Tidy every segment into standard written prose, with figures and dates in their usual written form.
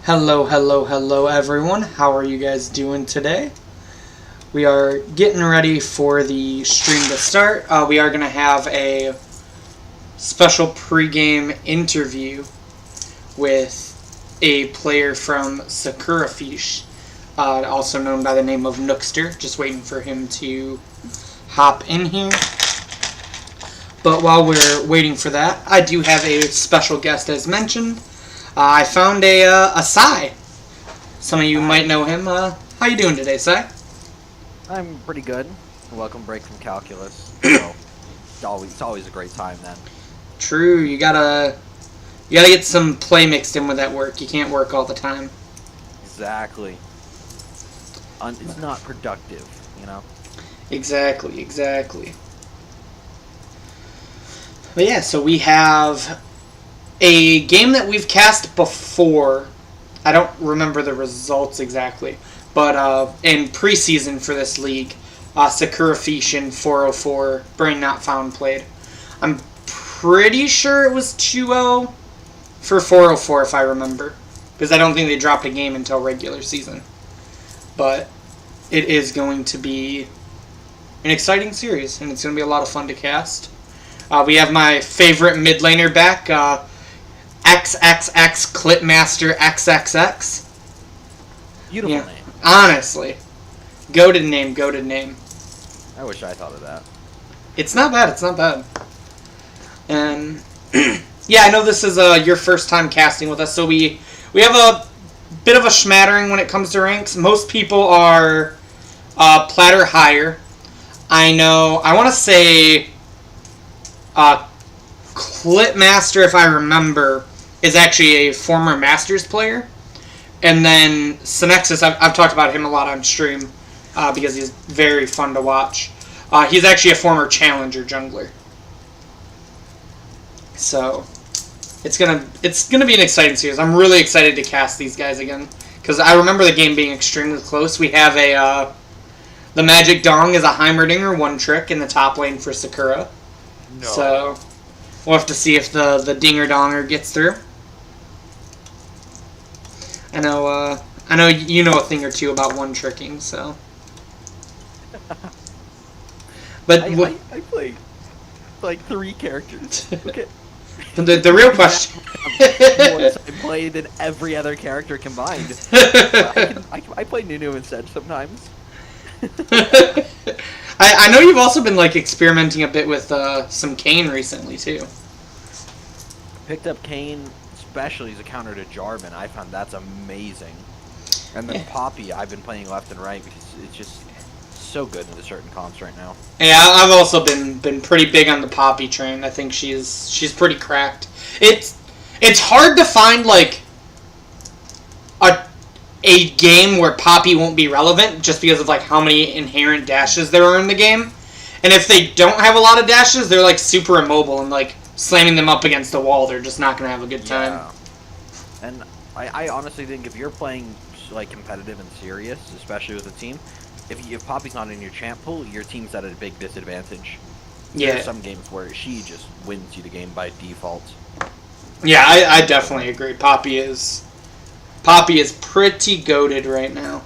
Hello, hello, hello everyone. How are you guys doing today? We are getting ready for the stream to start. We are going to have a special pregame interview with a player from Sakura Feesh, also known by the name of Nookster. Just waiting for him to hop in here. But while we're waiting for that, I do have a special guest as mentioned. I found a Sai. Some of you might know him. How you doing today, Sai? I'm pretty good. Welcome break from calculus. So it's always a great time then. True, you gotta get some play mixed in with that work. You can't work all the time. Exactly. It's not productive, you know? Exactly. But yeah, so we have a game that we've cast before. I don't remember the results exactly. But in preseason for this league, Sakura Feesh in 404, Brain Not Found played. I'm pretty sure it was 2-0 for 404 if I remember. Because I don't think they dropped a game until regular season. But it is going to be an exciting series, and it's going to be a lot of fun to cast. We have my favorite mid laner back, XXX Clipmaster XXX. Beautiful name. Honestly. Goated name. I wish I thought of that. It's not bad. And yeah, I know this is your first time casting with us, so we have a bit of a smattering when it comes to ranks. Most people are plat or higher. I want to say Clipmaster, if I remember, is actually a former Masters player. And then Synexus, I've talked about him a lot on stream because he's very fun to watch. He's actually a former Challenger jungler. So it's gonna be an exciting series. I'm really excited to cast these guys again because I remember the game being extremely close. We have the Magic Dong is a Heimerdinger one trick in the top lane for Sakura. No. So we'll have to see if the Dinger Donger gets through. I know you know a thing or two about one tricking, so. But I play like 3 characters. Okay. the real question. I play than every other character combined. I play Nunu instead sometimes. I know you've also been like experimenting a bit with some Kayn recently too. Picked up Kayn, especially as a counter to Jarvan. I found that's amazing. And then Poppy, I've been playing left and right because it's just so good into certain comps right now. Yeah, I've also been pretty big on the Poppy train. I think she's pretty cracked. It's hard to find like a game where Poppy won't be relevant just because of like how many inherent dashes there are in the game. And if they don't have a lot of dashes, they're like super immobile and like slamming them up against the wall, they're just not going to have a good time. Yeah. And I honestly think if you're playing like competitive and serious, especially with a team, if Poppy's not in your champ pool, your team's at a big disadvantage. Yeah. There's some games where she just wins you the game by default. Yeah, I definitely agree. Poppy is pretty goated right now.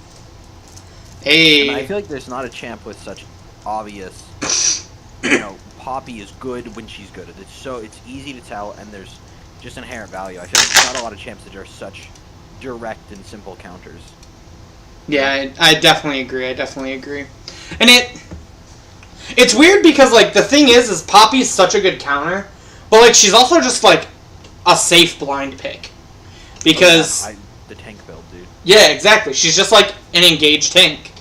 Hey. And I feel like there's not a champ with such obvious, Poppy is good when she's good. It's easy to tell, and there's just inherent value. I feel like there's not a lot of champs that are such direct and simple counters. Yeah, I definitely agree. And it's weird because like the thing is Poppy's such a good counter, but like she's also just like a safe blind pick because the tank build, dude. Yeah, exactly. She's just like an engaged tank.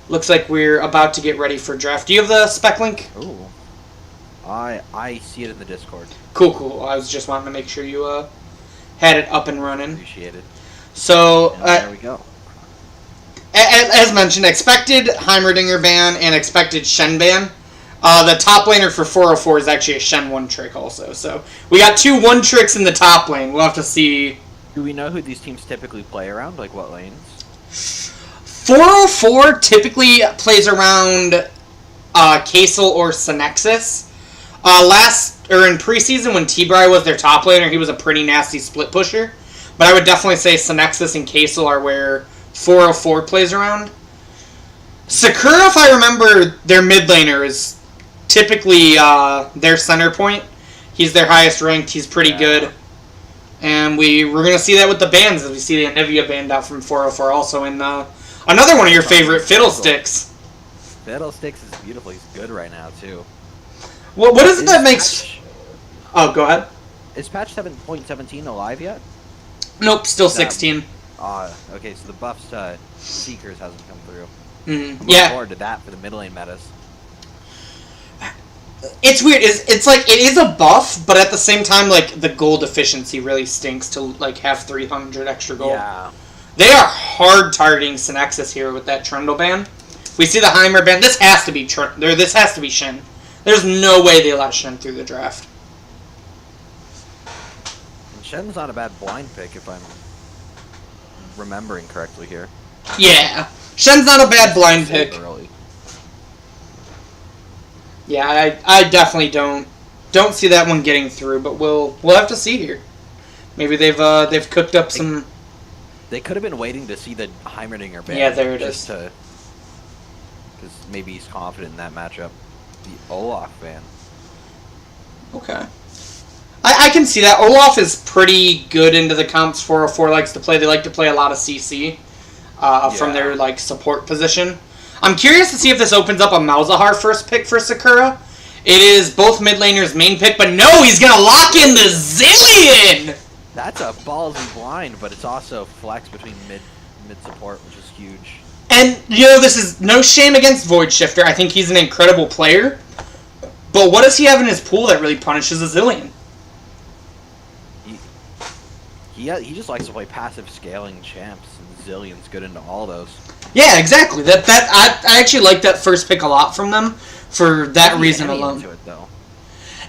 Looks like we're about to get ready for draft. Do you have the spec link? Ooh. I see it in the Discord. Cool. I was just wanting to make sure you had it up and running. Appreciate it. So there we go. As mentioned, expected Heimerdinger ban and expected Shen ban. The top laner for 404 is actually a Shen 1 trick also. So we got 2 1 tricks in the top lane. We'll have to see. Do we know who these teams typically play around? Like what lanes? 404 typically plays around Kaysel or Synexus. In preseason when T-Bry was their top laner, he was a pretty nasty split pusher. but I would definitely say Synexus and Kaisel are where 404 plays around. Sakura, if I remember, their mid laner is typically their center point. He's their highest ranked. He's pretty good. And we're going to see that with the bans, as we see the Anivia banned out from 404 also in another one of your favorite, Fiddlesticks. Fiddlesticks is beautiful. He's good right now, too. What is it that makes... Oh, go ahead. Is patch 7.17 alive yet? Nope, still 16. Okay, so the buffs to Seekers hasn't come through. Mm-hmm. I'm looking forward to that for the mid lane metas. It's weird. It's like it is a buff, but at the same time, like the gold efficiency really stinks to like have 300 extra gold. Yeah. They are hard targeting Synexus here with that Trundle ban. We see the Heimer ban. This has to be This has to be Shen. There's no way they let Shen through the draft. And Shen's not a bad blind pick if I'm remembering correctly here. Yeah, Shen's not a bad blind pick. Early. Yeah, I definitely don't see that one getting through, but we'll have to see here. Maybe they've cooked up some. They could have been waiting to see the Heimerdinger ban. Yeah, there it is. Because maybe he's confident in that matchup. The Olaf ban. Okay. I can see that. Olaf is pretty good into the comps 404 likes to play. They like to play a lot of CC from their like support position. I'm curious to see if this opens up a Malzahar first pick for Sakura. It is both mid laners' main pick, but no, he's going to lock in the Zilean! That's a ballsy blind, but it's also flex between mid support, which is huge. And, you know, this is no shame against Void Shifter. I think he's an incredible player. But what does he have in his pool that really punishes a Zilean? He just likes to play passive scaling champs, and Zilean's good into all those. Yeah, exactly. I actually like that first pick a lot from them for that reason alone. Into it, though.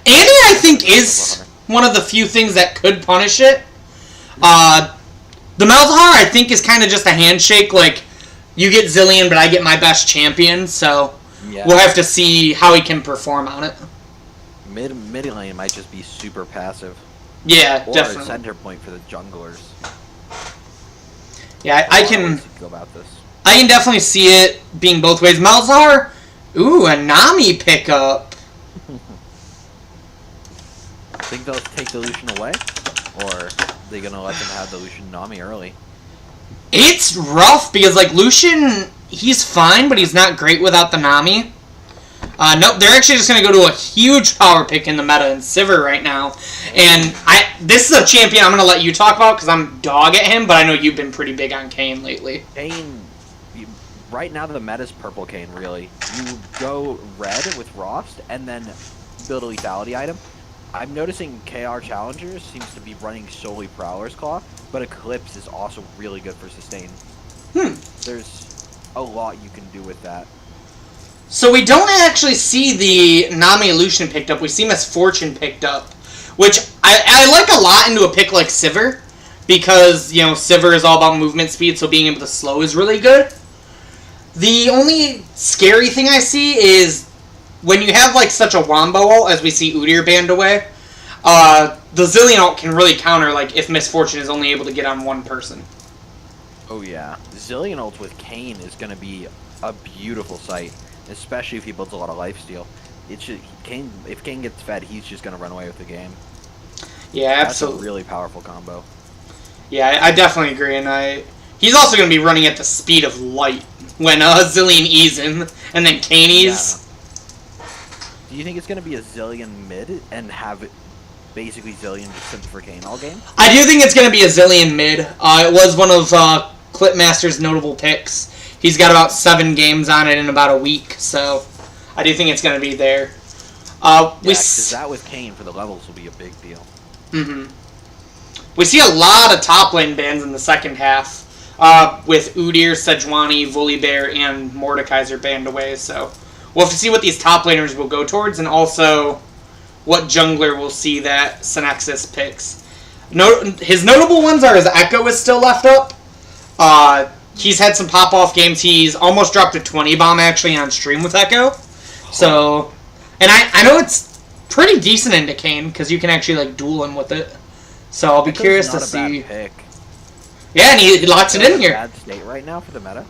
Annie, I think, is one of the few things that could punish it. The Malzahar, I think, is kind of just a handshake. Like, you get Zilean, but I get my best champion, so we'll have to see how he can perform on it. Mid lane might just be super passive. Yeah, or definitely. Or a center point for the junglers. Yeah, I can go about this. I can definitely see it being both ways. Malzahar, ooh, a Nami pickup. Think they'll take the Lucian away? Or are they going to let them have the Lucian Nami early? It's rough because, like, Lucian, he's fine, but he's not great without the Nami. Nope, they're actually just going to go to a huge power pick in the meta in Sivir right now. And this is a champion I'm going to let you talk about because I'm dog at him, but I know you've been pretty big on Kayn lately. Kayn, right now the meta's purple Kayn, really. You go red with Rost and then build a lethality item. I'm noticing KR Challengers seems to be running solely Prowler's Claw, but Eclipse is also really good for sustain. There's a lot you can do with that. So we don't actually see the Nami Lucian picked up. We see Miss Fortune picked up, which I like a lot into a pick like Sivir, because, you know, Sivir is all about movement speed, so being able to slow is really good. The only scary thing I see is when you have like such a wombo ult, as we see Udyr banned away, the Zilean ult can really counter like if Miss Fortune is only able to get on one person. Oh yeah, Zilean ult with Kayn is going to be a beautiful sight. Especially if he builds a lot of lifesteal. If Kayn gets fed, he's just going to run away with the game. Yeah, absolutely. That's a really powerful combo. Yeah, I definitely agree. And he's also going to be running at the speed of light when Zilean E's in, and then Kayn E's. Yeah. Do you think it's going to be a Zilean mid and have it basically Zilean just simp for Kayn all game? I do think it's going to be a Zilean mid. It was one of Clipmaster's notable picks. He's got about 7 games on it in about a week, so I do think it's going to be there. Because that with Kayn for the levels will be a big deal. We see a lot of top lane bans in the second half, with Udyr, Sejuani, Volibear, and Mordekaiser banned away, so we'll have to see what these top laners will go towards, and also what jungler will see that Synexus picks. His notable ones are his Echo is still left up. He's had some pop-off games. He's almost dropped a 20 bomb, actually, on stream with Echo. So, and I know it's pretty decent into Kayn, because you can actually, like, duel him with it. So I'll be curious to see. Bad pick. Yeah, and he locks it in here. Bad state right now for the meta.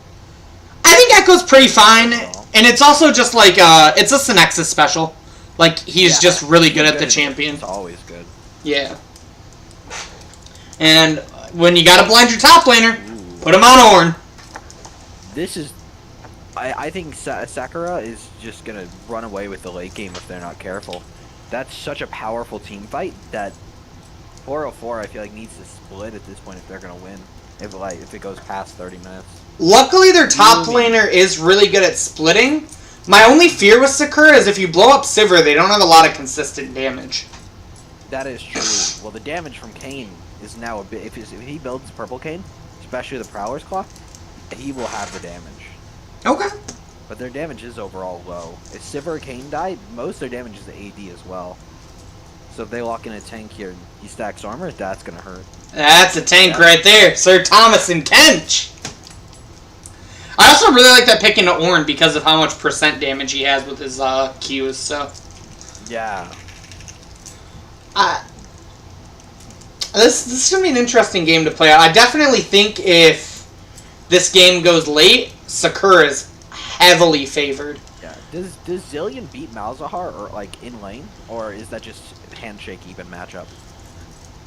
I think Echo's pretty fine, and it's also just like it's a Synexus special. Like he's just really good at the champion. It's always good. Yeah. And when you gotta blind your top laner, put him on Ornn. This is, I think Sakura is just gonna run away with the late game if they're not careful. That's such a powerful team fight that 404 I feel like needs to split at this point if they're gonna win. If it goes past 30 minutes. Luckily, their top laner is really good at splitting. My only fear with Sakura is if you blow up Sivir, they don't have a lot of consistent damage. That is true. Well, the damage from Kayn is now a bit. If he builds Purple Kayn, especially the Prowler's Claw, he will have the damage. Okay. But their damage is overall low. If Sivir or Kayn die, most of their damage is the AD as well. So if they lock in a tank here and he stacks armor, that's gonna hurt. That's a tank right there, Sir Thomas and Kench. I also really like that pick into Ornn because of how much percent damage he has with his Qs. So. Yeah. This is going to be an interesting game to play out. I definitely think if this game goes late, Sakura is heavily favored. Yeah. Does Zilean beat Malzahar or like in lane, or is that just handshake even matchup?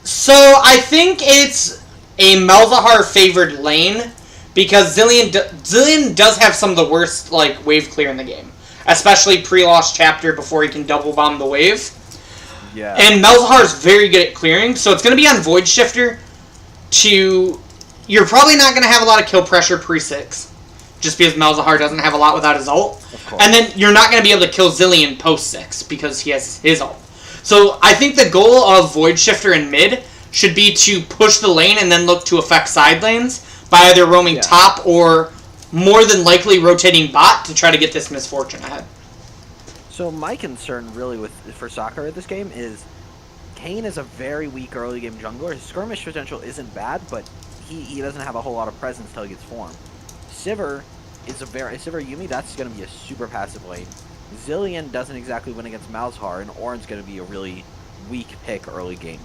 So I think it's a Malzahar favored lane because Zilean does have some of the worst like wave clear in the game, especially pre-lost chapter before he can double bomb the wave. Yeah. And Malzahar is very good at clearing, so it's going to be on Void Shifter to... You're probably not going to have a lot of kill pressure pre-6, just because Malzahar doesn't have a lot without his ult. And then you're not going to be able to kill Zilean post-6, because he has his ult. So I think the goal of Void Shifter in mid should be to push the lane and then look to affect side lanes by either roaming top or more than likely rotating bot to try to get this misfortune ahead. So my concern really for Sakura at this game is Kayn is a very weak early game jungler. His skirmish potential isn't bad, but he doesn't have a whole lot of presence until he gets form. Sivir Yumi, that's going to be a super passive lane. Zilean doesn't exactly win against Malzahar, and Ornn's going to be a really weak pick early game.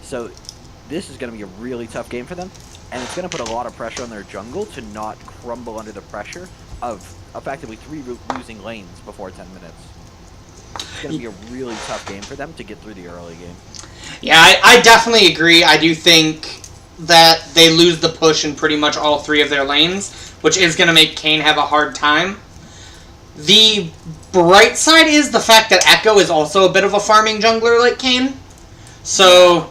So this is going to be a really tough game for them, and it's going to put a lot of pressure on their jungle to not crumble under the pressure of effectively 3 losing lanes before 10 minutes. It's going to be a really tough game for them to get through the early game. Yeah, I definitely agree. I do think that they lose the push in pretty much all 3 of their lanes, which is going to make Kayn have a hard time. The bright side is the fact that Echo is also a bit of a farming jungler like Kayn. So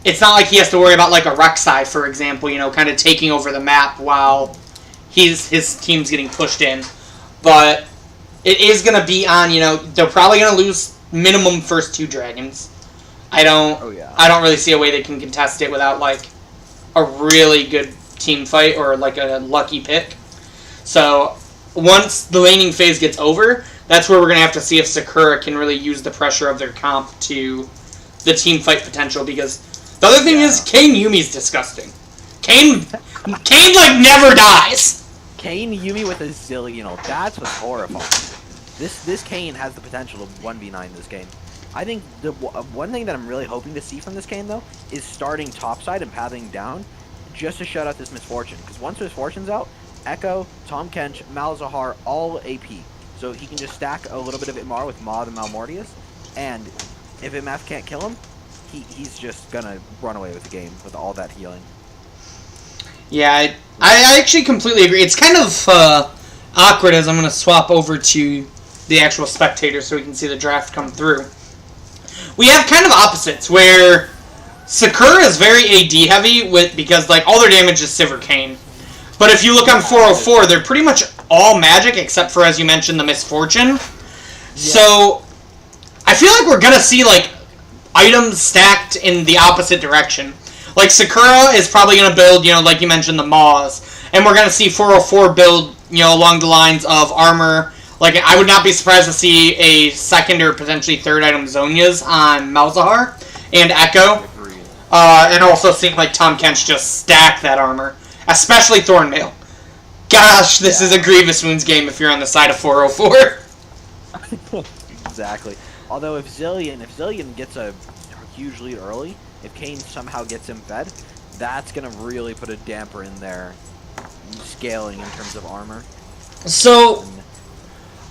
it's not like he has to worry about like a Rek'Sai, for example, you know, kind of taking over the map while his team's getting pushed in. But it is going to be on, you know, they're probably going to lose minimum first 2 dragons. I don't really see a way they can contest it without, like, a really good team fight or, like, a lucky pick. So once the laning phase gets over, that's where we're going to have to see if Sakura can really use the pressure of their comp to the team fight potential, because the other thing is Kayn Yumi's disgusting. Kayn, like, never dies. Kayn Yumi with a Zilean ult. That's what's horrifying. This Kayn has the potential to 1v9 this game. I think the one thing that I'm really hoping to see from this Kayn, though, is starting topside and pathing down just to shut out this Misfortune. Because once Misfortune's out, Echo, Tahm Kench, Malzahar, all AP. So he can just stack a little bit of Imar with Maud and Malmortius. And if MF can't kill him, he's just going to run away with the game with all that healing. Yeah, I actually completely agree. It's kind of awkward as I'm going to swap over to the actual spectator so we can see the draft come through. We have kind of opposites, where Sakura is very AD heavy because like all their damage is Sivir Kayn. But if you look on 404, they're pretty much all magic except for, as you mentioned, the Misfortune. Yeah. So I feel like we're going to see like items stacked in the opposite direction. Like Sakura is probably going to build, you know, like you mentioned, the Maws. And we're going to see 404 build, you know, along the lines of armor. Like, I would not be surprised to see a second or potentially third item Zhonya's on Malzahar and Echo. And also seeing, like, Tahm Kench just stack that armor. Especially Thornmail. Gosh, this is a Grievous Wounds game if you're on the side of 404. Exactly. Although if Zilean gets a huge lead early, if Kayn somehow gets him fed, that's going to really put a damper in their scaling in terms of armor. So,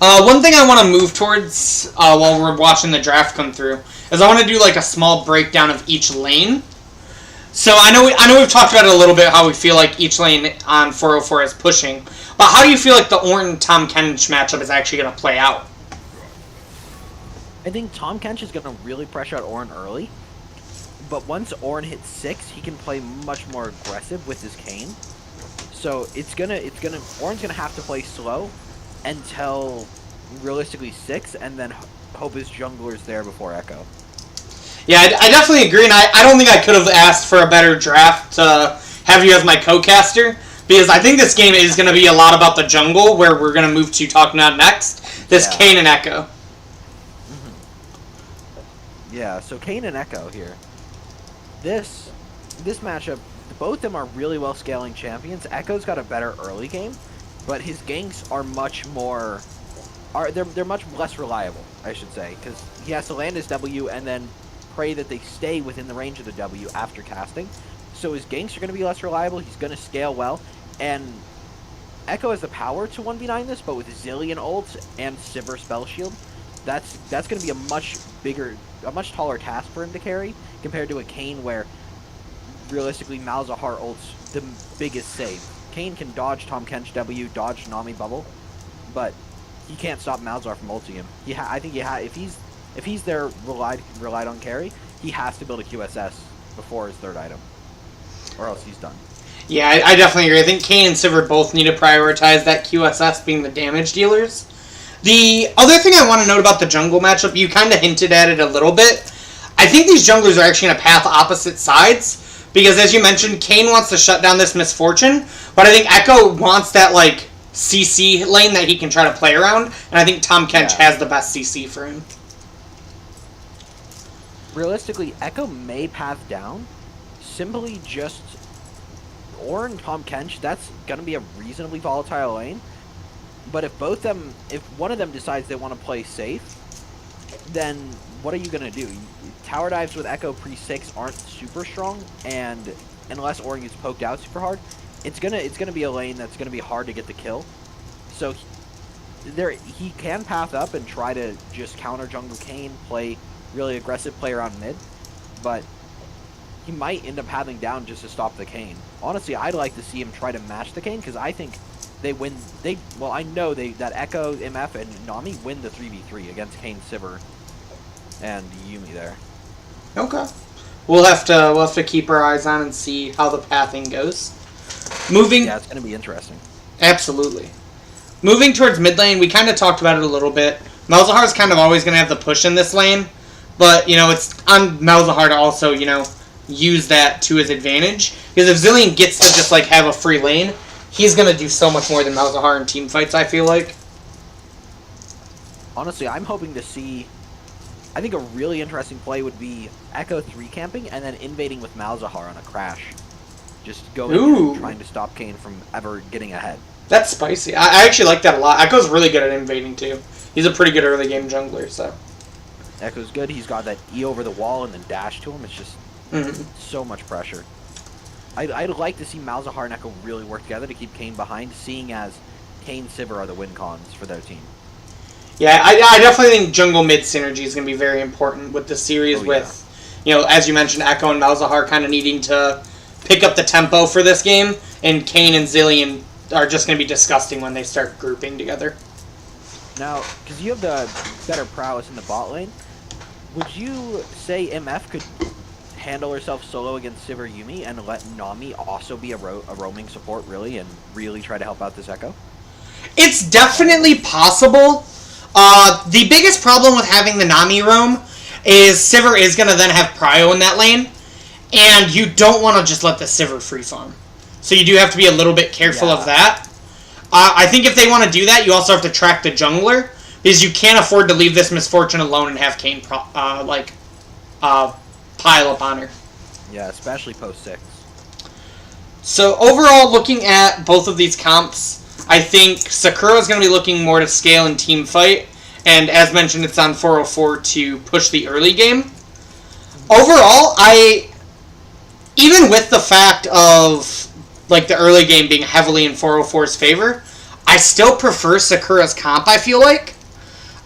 one thing I want to move towards while we're watching the draft come through is I want to do like a small breakdown of each lane. So I know we've talked about it a little bit, how we feel like each lane on 404 is pushing. But how do you feel like the Ornn-Tahm Kench matchup is actually going to play out? I think Tahm Kench is going to really pressure out Ornn early. But once Ornn hits 6, he can play much more aggressive with his Kayn. So Ornn's gonna have to play slow until realistically 6, and then hope his jungler's there before Echo. Yeah, I definitely agree, and I don't think I could have asked for a better draft to have you as my co-caster, because I think this game is going to be a lot about the jungle, where we're going to move to talking about next. This Kayn and Echo. Yeah, so Kayn and Echo here. This matchup, both of them are really well scaling champions. Echo's got a better early game, but his ganks are much more... They're much less reliable, I should say, because he has to land his W and then pray that they stay within the range of the W after casting. So his ganks are going to be less reliable, he's going to scale well, and Echo has the power to 1v9 this, but with Zillion ults and Sivir spell shield, that's going to be a much taller task for him to carry, compared to a Kayn where, realistically, Malzahar ults the biggest save. Kayn can dodge Tahm Kench W, dodge Nami Bubble, but he can't stop Malzahar from ulting him. I think if he's there relied on carry, he has to build a QSS before his third item, or else he's done. Yeah, I definitely agree. I think Kayn and Sivir both need to prioritize that QSS being the damage dealers. The other thing I want to note about the jungle matchup, you kind of hinted at it a little bit. I think these junglers are actually going to path opposite sides, because as you mentioned, Kayn wants to shut down this Misfortune, but I think Echo wants that, like, CC lane that he can try to play around, and I think Tahm Kench has the best CC for him. Realistically, Echo may path down, simply just Ornn, Tahm Kench, that's going to be a reasonably volatile lane. But if one of them decides they want to play safe, then what are you going to do? Tower dives with Echo pre-6 aren't super strong, and unless Ornn gets poked out super hard, it's gonna be a lane that's gonna be hard to get the kill. So he can path up and try to just counter jungle Kayn, play really aggressive, play around mid, but he might end up pathing down just to stop the Kayn. Honestly, I'd like to see him try to match the Kayn, because I think they win. I know that Echo, MF, and Nami win the 3v3 against Kayn, Sivir, and Yuumi there. Okay, we'll have to keep our eyes on and see how the pathing goes. Yeah, it's gonna be interesting. Absolutely. Moving towards mid lane, we kind of talked about it a little bit. Malzahar's kind of always going to have the push in this lane, but, it's on Malzahar to also, use that to his advantage. Because if Zillion gets to just, have a free lane, he's going to do so much more than Malzahar in team fights, I feel like. Honestly, I'm hoping to see... I think a really interesting play would be Echo 3 camping and then invading with Malzahar on a crash. Just going and trying to stop Kayn from ever getting ahead. That's spicy. I actually like that a lot. Echo's really good at invading, too. He's a pretty good early game jungler, so... Echo's good. He's got that E over the wall and then dash to him. It's just so much pressure. I'd like to see Malzahar and Echo really work together to keep Kayn behind, seeing as Kayn Sivir are the win cons for their team. Yeah, I definitely think jungle mid synergy is going to be very important with the series as you mentioned, Echo and Malzahar kind of needing to pick up the tempo for this game, and Kayn and Zillion are just going to be disgusting when they start grouping together. Now, because you have the better prowess in the bot lane, would you say MF could handle herself solo against Sivir Yuumi and let Nami also be a roaming support, really, and really try to help out this Echo? It's definitely possible. The biggest problem with having the Nami roam is Sivir is going to then have prio in that lane, and you don't want to just let the Sivir free farm. So you do have to be a little bit careful of that. I think if they want to do that, you also have to track the jungler, because you can't afford to leave this Misfortune alone and have Kayn pile up on her. Yeah, especially post 6. So overall, looking at both of these comps, I think Sakura is going to be looking more to scale and team fight, and as mentioned, it's on 404 to push the early game. Overall, even with the fact of like the early game being heavily in 404's favor, I still prefer Sakura's comp, I feel like.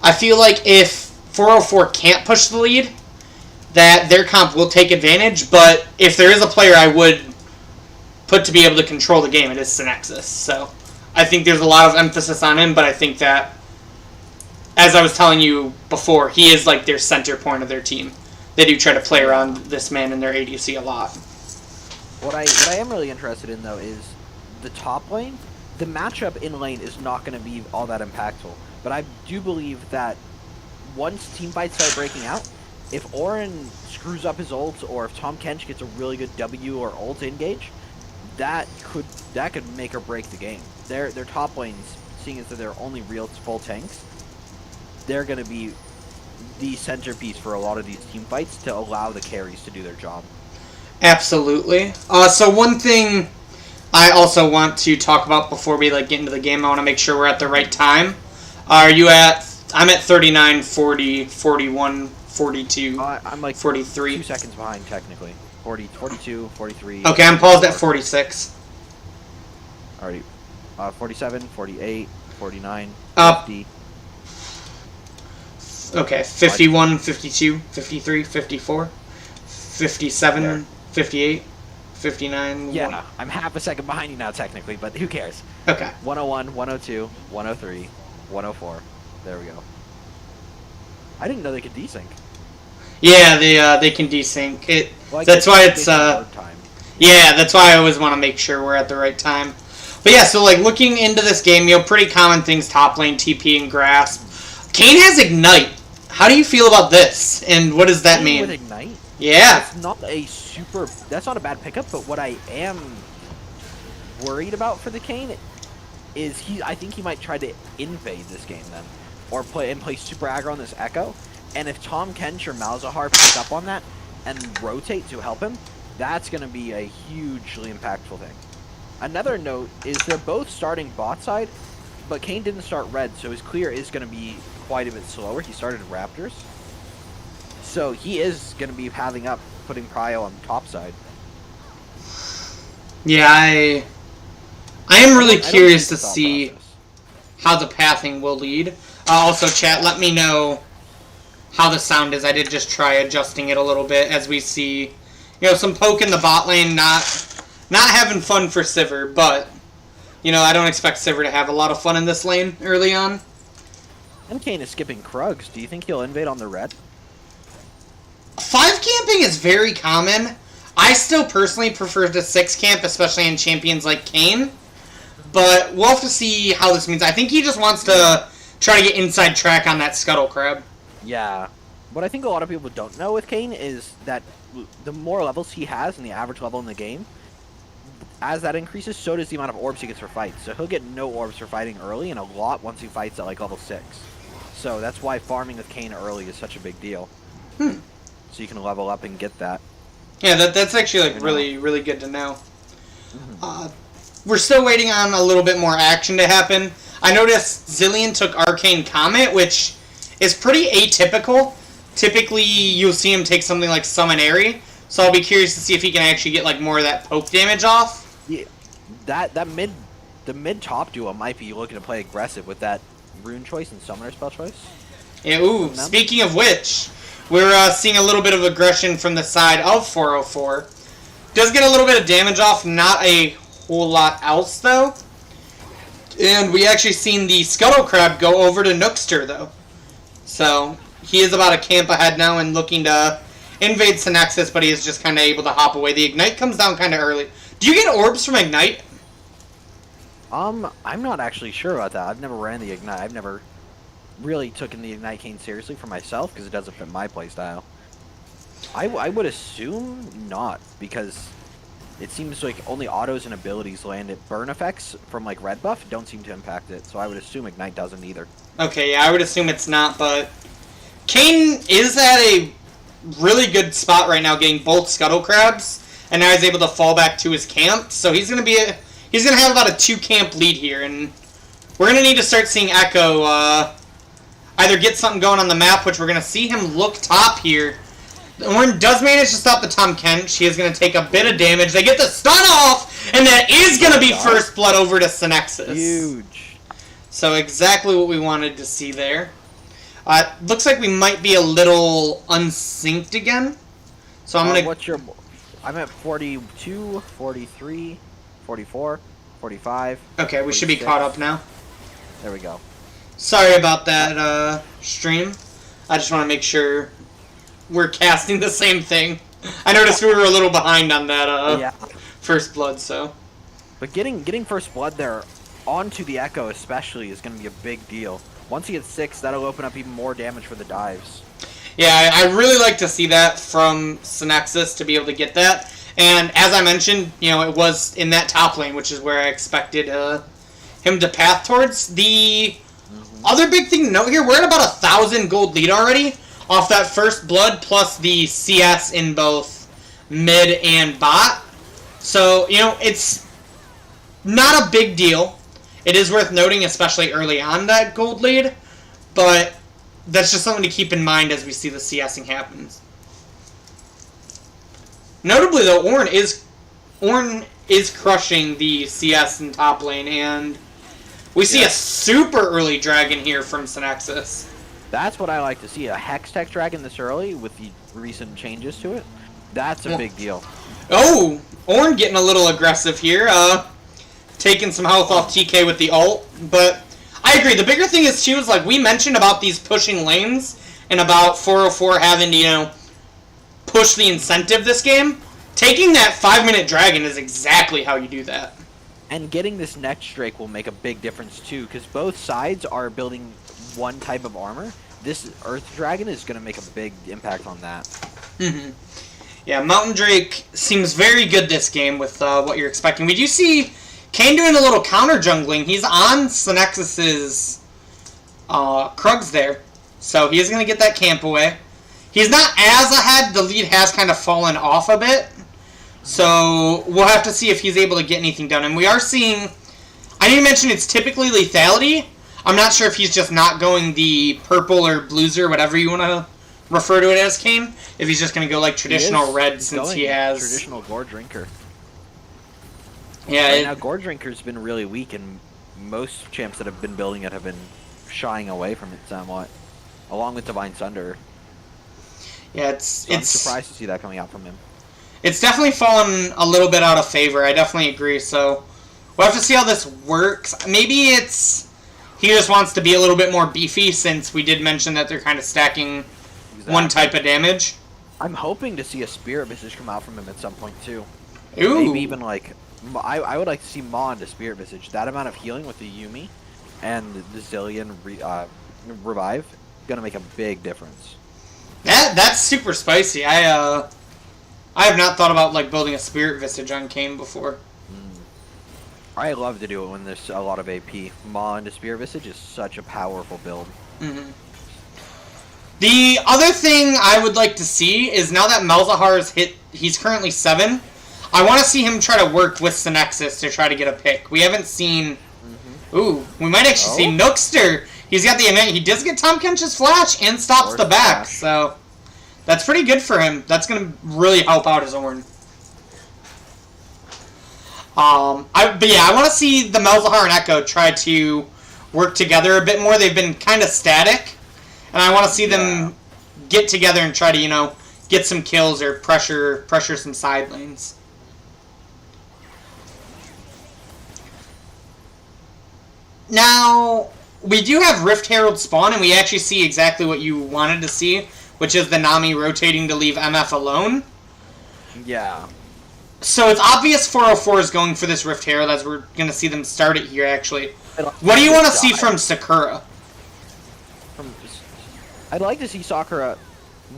I feel like if 404 can't push the lead, that their comp will take advantage, but if there is a player I would put to be able to control the game, it is Synexus. So I think there's a lot of emphasis on him, but I think that, as I was telling you before, he is like their center point of their team. They do try to play around this man in their ADC a lot. What I am really interested in, though, is the top lane. The matchup in lane is not going to be all that impactful, but I do believe that once team fights start breaking out, if Orin screws up his ult, or if Tom Kench gets a really good W or ult engage, that could make or break the game. Their top lanes, seeing as that they're only real full tanks, they're going to be the centerpiece for a lot of these team fights to allow the carries to do their job. Absolutely. So one thing I also want to talk about before we get into the game, I want to make sure we're at the right time. Are you at? I'm at 39, 40, 41, 42, I'm like 43. 2 seconds behind technically. 40, 42, 43. Okay, I'm paused at 46. Alrighty. 47, 48, 49, Up. 50. Okay, 51, 52, 53, 54, 57, There. 58, 59. Yeah, 1. I'm half a second behind you now technically, but who cares? Okay. 101, 102, 103, 104. There we go. I didn't know they could desync. Yeah, they can desync it. Well, that's why it's time. Yeah, that's why I always want to make sure we're at the right time. But yeah, so looking into this game, pretty common things: top lane, TP, and grasp. Kayn has Ignite. How do you feel about this? And what does that mean? With Ignite? Yeah. That's not a bad pickup, but what I am worried about for the Kayn is I think he might try to invade this game then. Or play super aggro on this Echo. And if Tom Kench or Malzahar pick up on that and rotate to help him, that's going to be a hugely impactful thing. Another note is they're both starting bot side, but Kayn didn't start red, so his clear is going to be quite a bit slower. He started Raptors. So he is going to be putting Prio on the top side. Yeah, I am really curious to see how the pathing will lead. Also, chat, let me know how the sound is. I did just try adjusting it a little bit as we see, some poke in the bot lane, not having fun for Sivir, but, I don't expect Sivir to have a lot of fun in this lane early on. And Kayn is skipping Krugs. Do you think he'll invade on the red? 5 camping is very common. I still personally prefer to 6 camp, especially in champions like Kayn. But we'll have to see how this means. I think he just wants to try to get inside track on that Scuttle Crab. Yeah. What I think a lot of people don't know with Kayn is that the more levels he has and the average level in the game, as that increases, so does the amount of orbs he gets for fights. So he'll get no orbs for fighting early and a lot once he fights at level 6. So that's why farming with Kayn early is such a big deal. So you can level up and get that. Yeah, that's actually really, really good to know. We're still waiting on a little bit more action to happen. I noticed Zilean took Arcane Comet, which is pretty atypical. Typically, you'll see him take something like Summon Airy, so I'll be curious to see if he can actually get more of that poke damage off. Yeah, the mid top duo might be looking to play aggressive with that rune choice and summoner spell choice. Yeah. Ooh. Speaking of which, we're seeing a little bit of aggression from the side of 404. Does get a little bit of damage off, not a whole lot else though. And we actually seen the Scuttle Crab go over to Nookster though. So he is about a camp ahead now and looking to invade Synexus, but he is just kind of able to hop away. The Ignite comes down kind of early. Do you get orbs from Ignite? I'm not actually sure about that. I've never ran the Ignite. I've never really taken the Ignite Kayn seriously for myself because it doesn't fit my playstyle. I would assume not, because it seems like only autos and abilities land it. Burn effects from red buff don't seem to impact it, so I would assume Ignite doesn't either. Okay, yeah, I would assume it's not, but Kayn is at a really good spot right now, getting both Scuttle Crabs, and now he's able to fall back to his camp. So he's gonna have about a 2-camp lead here, and we're gonna need to start seeing Echo either get something going on the map, which we're gonna see him look top here. Orin does manage to stop the Tom Kent. She is going to take a bit of damage. They get the stun off, and that is going to be first blood over to Synexus. Huge. So exactly what we wanted to see there. Looks like we might be a little unsynced again. So I'm going to... What's your... I'm at 42, 43, 44, 45. Okay, we should be caught up now. There we go. Sorry about that, stream. I just want to make sure we're casting the same thing. I noticed we were a little behind on that, first blood, so... But getting first blood there onto the Echo especially is going to be a big deal. Once he gets 6, that'll open up even more damage for the dives. Yeah, I really like to see that from Synexus to be able to get that. And as I mentioned, you know, it was in that top lane, which is where I expected him to path towards. The other big thing to note here, we're at about 1,000 gold lead already off that first blood plus the CS in both mid and bot. So, you know, it's not a big deal. It is worth noting, especially early on, that gold lead. But that's just something to keep in mind as we see the CSing happens. Notably, though, Ornn is crushing the CS in top lane, and we see a super early dragon here from Synexus. That's what I like to see, a Hextech dragon this early with the recent changes to it. That's a big deal. Oh, Ornn getting a little aggressive here, taking some health off TK with the ult, but I agree. The bigger thing is, too, is like we mentioned about these pushing lanes and about 404 having to, you know, push the incentive this game. Taking that 5-minute dragon is exactly how you do that. And getting this next Drake will make a big difference too, because both sides are building one type of armor. This Earth Dragon is going to make a big impact on that. Yeah, Mountain Drake seems very good this game with what you're expecting. We do see Kane doing a little counter jungling. He's on Synexus's Krugs there, so he is going to get that camp away. He's not as ahead. The lead has kind of fallen off a bit. So we'll have to see if he's able to get anything done. And we are seeing... I know you mentioned it's typically lethality. I'm not sure if he's just not going the purple or blues or whatever you want to refer to it as, Kane. If he's just going to go like traditional red since he has... traditional Gore Drinker. Yeah. Right now, Gore Drinker's been really weak, and most champs that have been building it have been shying away from it somewhat. Along with Divine Sunder. Yeah, I'm surprised to see that coming out from him. It's definitely fallen a little bit out of favor. I definitely agree. So we'll have to see how this works. Maybe it's he just wants to be a little bit more beefy, since we did mention that they're kind of stacking one type of damage. I'm hoping to see a Spirit Visage come out from him at some point too. Ooh. Maybe even like I would like to see Ma into Spirit Visage. That amount of healing with the Yuumi and the Zillion revive gonna make a big difference. That's super spicy. I have not thought about like building a Spirit Visage on Kane before. I love to do it when there's a lot of AP. Ma into Spirit Visage is such a powerful build. The other thing I would like to see is, now that Malzahar's he's currently 7, I want to see him try to work with Synexus to try to get a pick. We haven't seen... Ooh, we might actually see Nookster. He's got the event. He does get Tom Kench's flash and stops the back, so that's pretty good for him. That's going to really help out his Ornn. But yeah, I want to see the Malzahar and Echo try to work together a bit more. They've been kind of static, and I want to see them get together and try to, you know, get some kills or pressure some side lanes. Now, we do have Rift Herald spawn, and we actually see exactly what you wanted to see, which is the Nami rotating to leave MF alone. Yeah. So it's obvious 404 is going for this Rift Herald, as we're going to see them start it here, actually. What do you want to see from Sakura? I'd like to see Sakura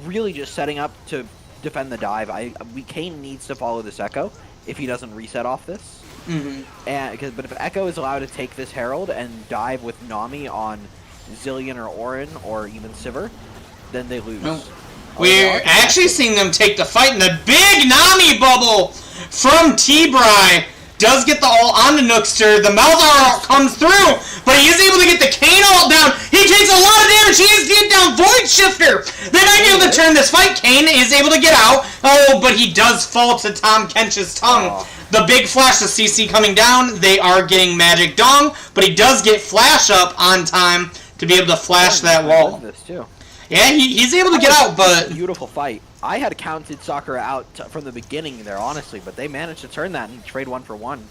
really just setting up to defend the dive. Kane needs to follow this Echo if he doesn't reset off this. But if Echo is allowed to take this Herald and dive with Nami on Zillion or Ornn or even Sivir, then they lose. Oh. We're actually seeing them take the fight, and the big Nami bubble from T-Bry does get the ult onto Nookster. The Malzahar comes through, but he is able to get the Kane ult down. He takes a lot of damage. He is getting down Void Shifter. They might be able to turn this fight. Kane is able to get out. Oh, but he does fall to Tom Kench's tongue. Oh. The big flash of CC coming down. They are getting Magic Dong, but he does get flash up on time to be able to flash that wall. This too. Yeah, he's able to get out, but... Beautiful fight. I had counted Sakura out from the beginning there, honestly, but they managed to turn that and trade 1 for 1.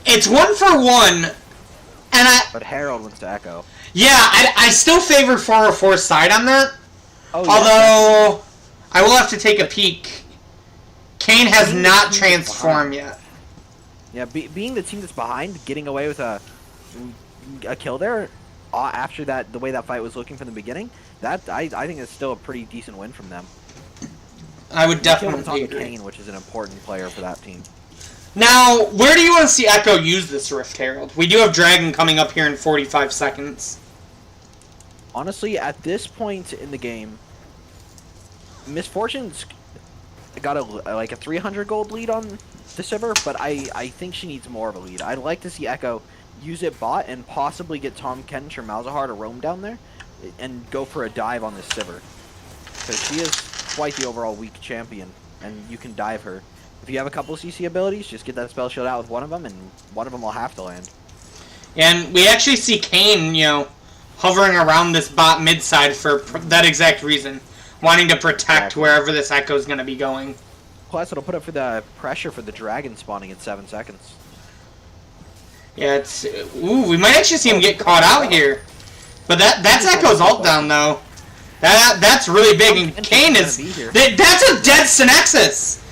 It's 1 for 1, and But Harold wants to echo. Yeah, I still favor 404's side on that. Oh, yeah, although, I will have to take a peek. Kane has not transformed yet. Yeah, being the team that's behind, getting away with a kill there, after that, the way that fight was looking from the beginning, that I think is still a pretty decent win from them. I would definitely agree. agree. Kane, which is an important player for that team. Now, where do you want to see Echo use this Rift Herald? We do have Dragon coming up here in 45 seconds. Honestly, at this point in the game, Miss Fortune's got a 300 gold lead on the Sivir, but I think she needs more of a lead. I'd like to see Echo use it bot and possibly get Tom Kench or Malzahar to roam down there and go for a dive on this Sivir. Because she is quite the overall weak champion, and you can dive her. If you have a couple of CC abilities, just get that spell shield out with one of them, and one of them will have to land. And we actually see Kane, hovering around this bot mid side for that exact reason. Wanting to protect wherever this Echo is going to be going. Plus, it'll put up for the pressure for the dragon spawning in 7 seconds. Yeah, it's... Ooh, we might actually see him get caught out here. But that's Echo's ult down, though. That's really big, and Kane is... That's a dead Synexus!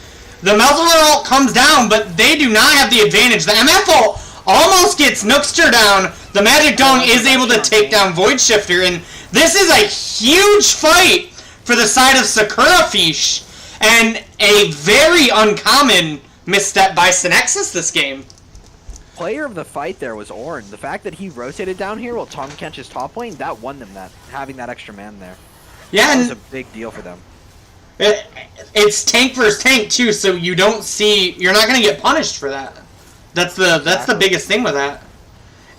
The Malzahar ult comes down, but they do not have the advantage. The MF ult almost gets Nookster down. The Magic Dong is able to take down Void Shifter, and this is a huge fight for the side of Sakura Feesh, and a very uncommon misstep by Synexus this game. Player of the fight there was Ornn. The fact that he rotated down here while Tom Kench is top lane, that won them that, having that extra man there. Yeah, that was a big deal for them. It's tank versus tank too, so you don't see, you're not going to get punished for that. That's the biggest thing with that.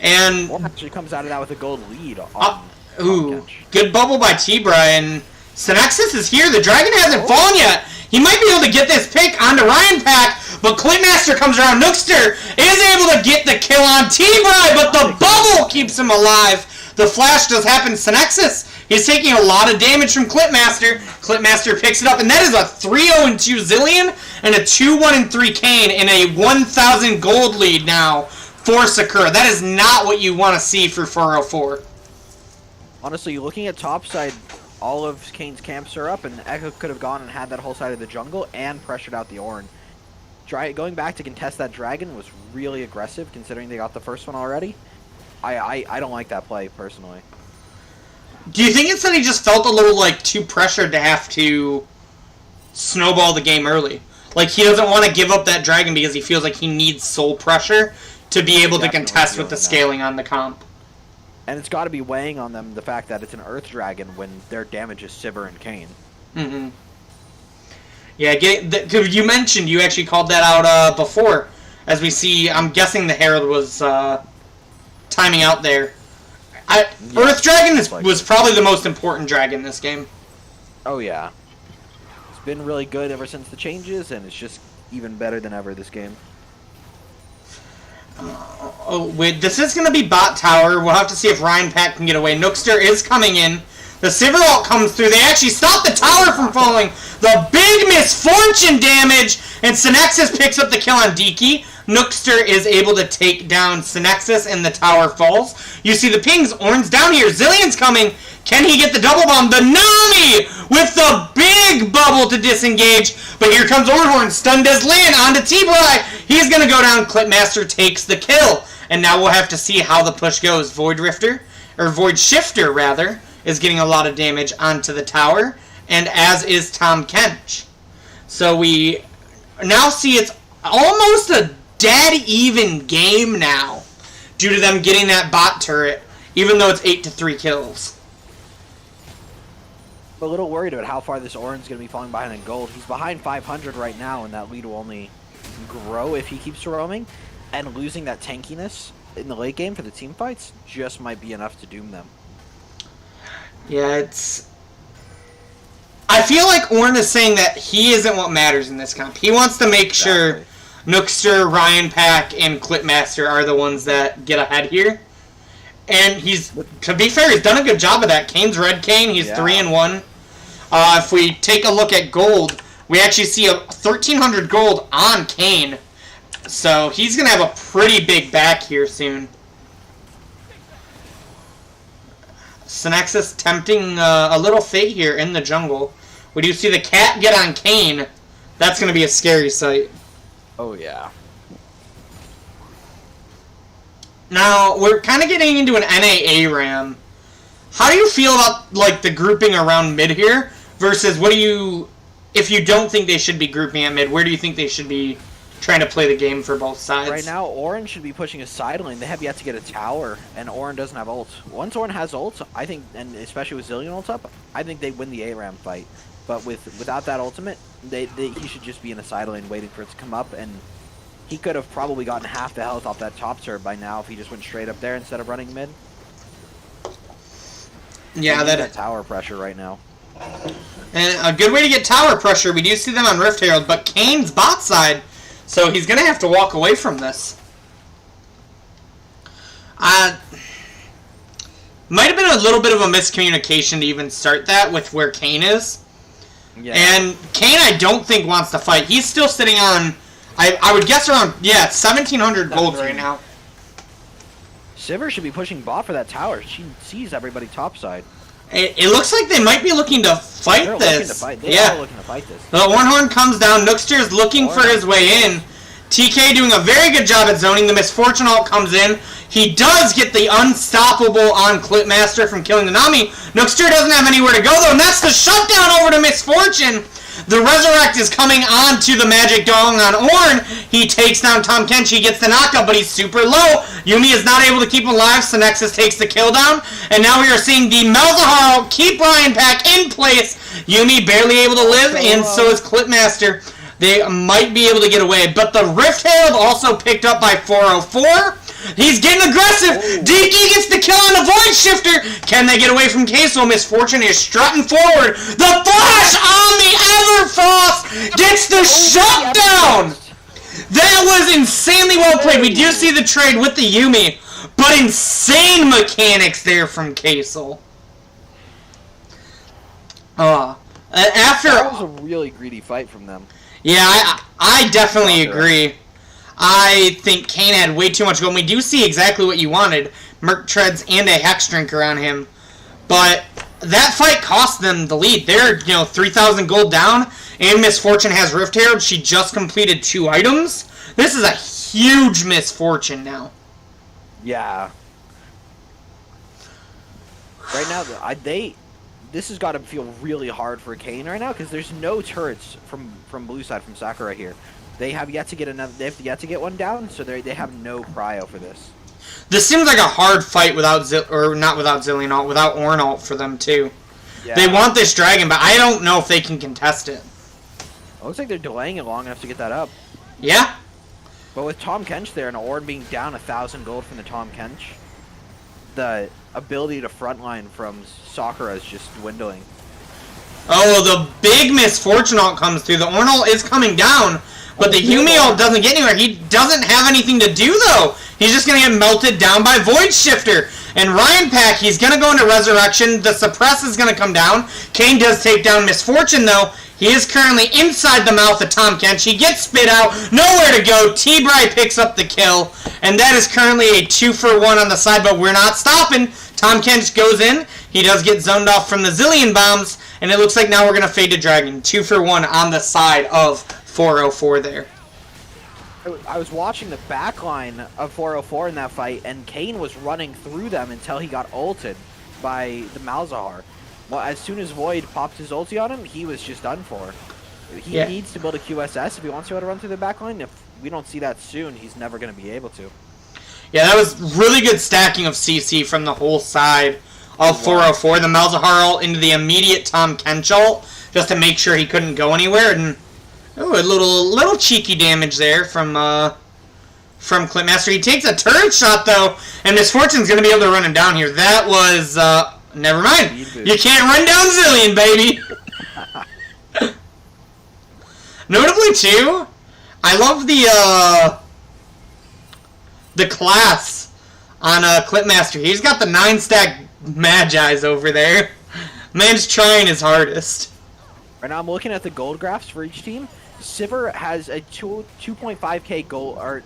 And Ornn actually comes out of that with a gold lead on ooh, good bubble by T-Bra, and Synexus is here. The dragon hasn't fallen yet. He might be able to get this pick onto Ryan Pack, but Clintmaster comes around. Nookster is able to get the kill on T-Bra, but the bubble keeps him alive. The flash does happen. Synexus, he's taking a lot of damage from Clintmaster. Clintmaster picks it up, and that is a 3-0-2 Zillion and a 2-1-3 Kane in a 1,000 gold lead now for Sakura. That is not what you want to see for 404. Honestly, looking at topside, all of Kane's camps are up, and Echo could have gone and had that whole side of the jungle and pressured out the Ornn. Going back to contest that dragon was really aggressive, considering they got the first one already. I don't like that play, personally. Do you think it's that he just felt a little, too pressured to have to snowball the game early? Like, he doesn't want to give up that dragon because he feels like he needs soul pressure to be able to contest with the scaling on the comp. And it's got to be weighing on them the fact that it's an Earth Dragon when their damage is Sivir and Kane. Mm-hmm. Yeah, you mentioned, you actually called that out before. As we see, I'm guessing the Herald was timing out there. Earth Dragon was probably the most important dragon in this game. Oh, yeah. It's been really good ever since the changes, and it's just even better than ever this game. This is going to be bot tower. We'll have to see if Ryan Pack can get away. Nookster is coming in. The Sivir ult comes through. They actually stop the tower from falling. The big misfortune damage, and Synexus picks up the kill on Diki. Nookster is able to take down Synexus, and the tower falls. You see the pings. Ornn's down here. Zillion's coming. Can he get the double bomb? The Nami with the big bubble to disengage. But here comes Ornhorn. Stunned as land onto T-Bry. He's going to go down. Clipmaster takes the kill. And now we'll have to see how the push goes. Void Shifter, rather, is getting a lot of damage onto the tower. And as is Tom Kench. So we now see it's almost a dead even game now. Due to them getting that bot turret. Even though it's 8-3 kills. I'm a little worried about how far this Ornn's going to be falling behind in gold. He's behind 500 right now, and that lead will only grow if he keeps roaming. And losing that tankiness in the late game for the team fights just might be enough to doom them. Yeah, it's... I feel like Orn is saying that he isn't what matters in this comp. He wants to make sure Nookster, Ryan Pack, and Clipmaster are the ones that get ahead here. And he's, to be fair, he's done a good job of that. Kane's red Kane, he's 3-1. If we take a look at gold, we actually see a 1,300 gold on Kane. So he's going to have a pretty big back here soon. Synexus tempting a little fate here in the jungle. We do see the cat get on Kane. That's going to be a scary sight. Oh, yeah. Now, we're kind of getting into an NA RAM. How do you feel about, like, the grouping around mid here? Versus, what do you... If you don't think they should be grouping at mid, where do you think they should be trying to play the game for both sides? Right now, Orin should be pushing a side lane. They have yet to get a tower, and Orin doesn't have ult. Once Orin has ult, I think, and especially with Zillion ult up, I think they win the ARAM fight. But without that ultimate, he should just be in a side lane waiting for it to come up, and he could have probably gotten half the health off that top turret by now if he just went straight up there instead of running mid. Yeah, that tower pressure right now. And a good way to get tower pressure, we do see them on Rift Herald, but Kane's bot side, so he's going to have to walk away from this. Might have been a little bit of a miscommunication to even start that with where Kane is. Yeah. And Kane, I don't think, wants to fight. He's still sitting on, I would guess around, 1,700 gold right now. Sivir should be pushing bot for that tower. She sees everybody topside. It looks like they might be looking to fight this. They are looking to fight this. The Warhorn comes down. Nookster is looking for his way in. TK doing a very good job at zoning. The Misfortune ult comes in. He does get the unstoppable on Clipmaster from killing the Nami. Nookster doesn't have anywhere to go, though, and that's the shutdown over to Misfortune. The Resurrect is coming on to the Magic Dong on Orn. He takes down Tom Kenshi, gets the knockup, but he's super low. Yumi is not able to keep him alive, so Nexus takes the kill down. And now we are seeing the Malzahar keep Ryan Pack in place. Yumi barely able to live, and so is Clipmaster. They might be able to get away, but the Rift Herald also picked up by 404. He's getting aggressive. DK gets the kill on the Void Shifter. Can they get away from Queso? Misfortune is strutting forward. The flash on the Everfrost gets the shutdown. That was insanely well played. We do see the trade with the Yumi, but insane mechanics there from Queso. That was a really greedy fight from them. Yeah, I definitely agree. I think Kane had way too much gold. We do see exactly what you wanted. Merc Treads and a Hex Drinker on him. But that fight cost them the lead. They're, 3,000 gold down. And Misfortune has Rift Herald. She just completed 2 items. This is a huge Misfortune now. Yeah. Right now, this has got to feel really hard for Kane right now because there's no turrets from blue side from Sakura here. They have yet to get one down, so they have no cryo for this. This seems like a hard fight without Zillion ult, without Orn ult for them too. Yeah. They want this dragon, but I don't know if they can contest it. It looks like they're delaying it long enough to get that up. Yeah. But with Tom Kench there and Orn being down 1,000 gold from the Tom Kench, the ability to frontline from Sakura is just dwindling. Oh, the big Misfortune ult comes through. The Orn ult is coming down. But the Yumi ult doesn't get anywhere. He doesn't have anything to do, though. He's just going to get melted down by Void Shifter. And Ryan Pack, he's going to go into Resurrection. The Suppress is going to come down. Kane does take down Misfortune, though. He is currently inside the mouth of Tom Kench. He gets spit out. Nowhere to go. T-Bry picks up the kill. And that is currently a 2-for-1 on the side, but we're not stopping. Tom Kench goes in. He does get zoned off from the Zillion bombs. And it looks like now we're going to fade to Dragon. 2-for-1 on the side of 404 there. I was watching the backline of 404 in that fight, and Kane was running through them until he got ulted by the Malzahar. Well, as soon as Void popped his ulti on him, he was just done for. He needs to build a QSS if he wants to be able to run through the backline. If we don't see that soon, he's never going to be able to. Yeah, that was really good stacking of CC from the whole side of 404. The Malzahar ult into the immediate Tom Kench ult, just to make sure he couldn't go anywhere, and a little cheeky damage there from from Clipmaster. He takes a turret shot, though, and Misfortune's going to be able to run him down here. That was, never mind. You can't run down Zillion, baby. Notably, too, I love the class on Clipmaster. He's got the 9-stack Magi's over there. Man's trying his hardest. Right now, I'm looking at the gold graphs for each team. Sivir has a 2.5k gold or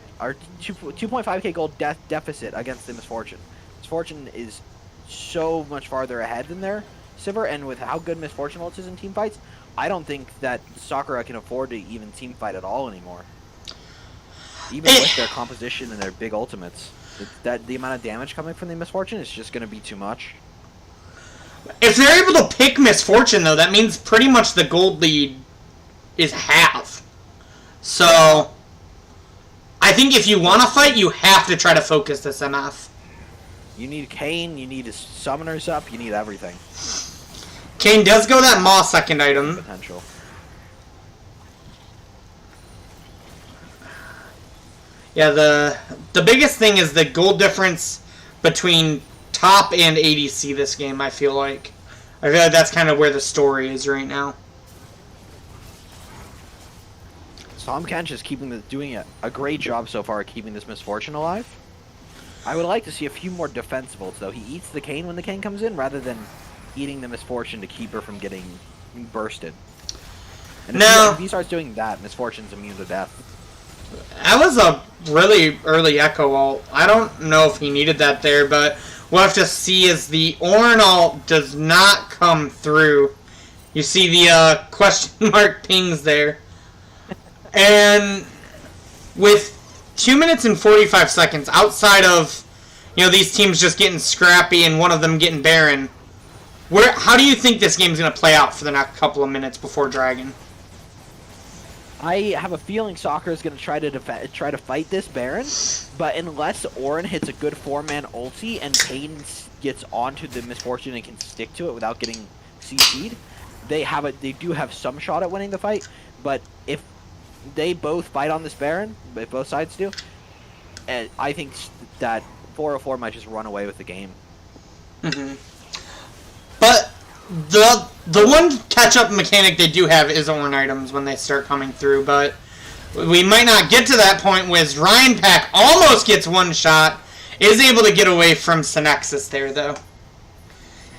2.5k gold deficit against the Misfortune. Misfortune is so much farther ahead than their Sivir, and with how good Misfortune ults is in team fights, I don't think that Sakura can afford to even team fight at all anymore. Even with their composition and their big ultimates, the amount of damage coming from the Misfortune is just going to be too much. If they're able to pick Misfortune, though, that means pretty much the gold lead is half. So, I think if you want to fight, you have to try to focus this MF. You need Kayn, you need his summoners up, you need everything. Kayn does go that Maw second item. Potential. Yeah, the biggest thing is the gold difference between top and ADC this game, I feel like. I feel like that's kind of where the story is right now. Tahm Kench is doing a great job so far at keeping this Misfortune alive. I would like to see a few more defense ults, though. He eats the Kayn when the Kayn comes in, rather than eating the Misfortune to keep her from getting bursted. And if he starts doing that, Misfortune's immune to death. That was a really early Echo ult. I don't know if he needed that there, but we'll have to see as the Ornn ult does not come through. You see the question mark pings there. And with 2 minutes and 45 seconds, outside of, these teams just getting scrappy and one of them getting Baron, how do you think this game's going to play out for the next couple of minutes before Dragon? I have a feeling Sakura is going to try to fight this Baron, but unless Ornn hits a good 4-man ulti and Kayn gets onto the Misfortune and can stick to it without getting CC'd, they do have some shot at winning the fight. But if they both fight on this Baron, if both sides do, I think that 404 might just run away with the game. Mm-hmm. But the one catch-up mechanic they do have is Ornn items when they start coming through, but we might not get to that point with Ryan Pack almost gets one shot, is able to get away from Synexus there, though.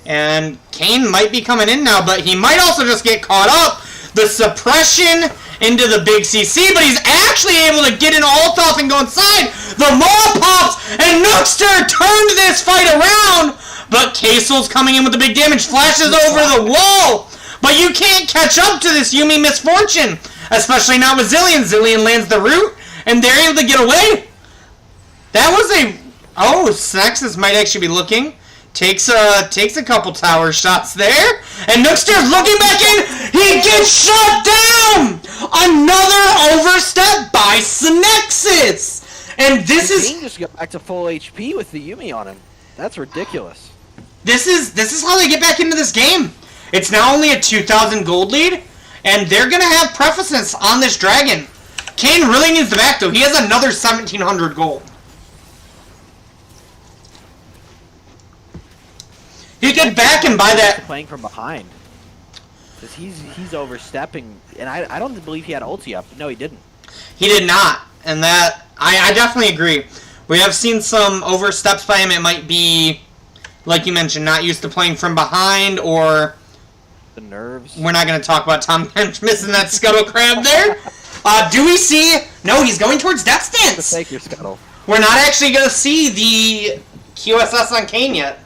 And Kayn might be coming in now, but he might also just get caught up. The suppression into the big CC, but he's actually able to get an ult off and go inside. The Maw pops, and Nookster turned this fight around, but Kasel's coming in with the big damage, flashes over the wall. But you can't catch up to this Yuumi Misfortune, especially not with Zillion. Zillion lands the root, and they're able to get away. That was a... Oh, Synexus might actually be looking. Takes a couple tower shots there, and Nookster's looking back in. He gets shot down. Another overstep by Synexus, and this is. Kayn just got back to full HP with the Yuumi on him. That's ridiculous. This is how they get back into this game. It's now only a 2,000 gold lead, and they're gonna have preference on this dragon. Kayn really needs the back though. He has another 1,700 gold. He could back and buy that. Playing from behind, because he's overstepping, and I don't believe he had ulti up. No, he didn't. He did not, and that I definitely agree. We have seen some oversteps by him. It might be, like you mentioned, not used to playing from behind, or the nerves. We're not going to talk about Tahm Kench missing that scuttle crab there. Do we see? No, he's going towards Death Stance. Take your scuttle. We're not actually going to see the QSS on Kayn yet.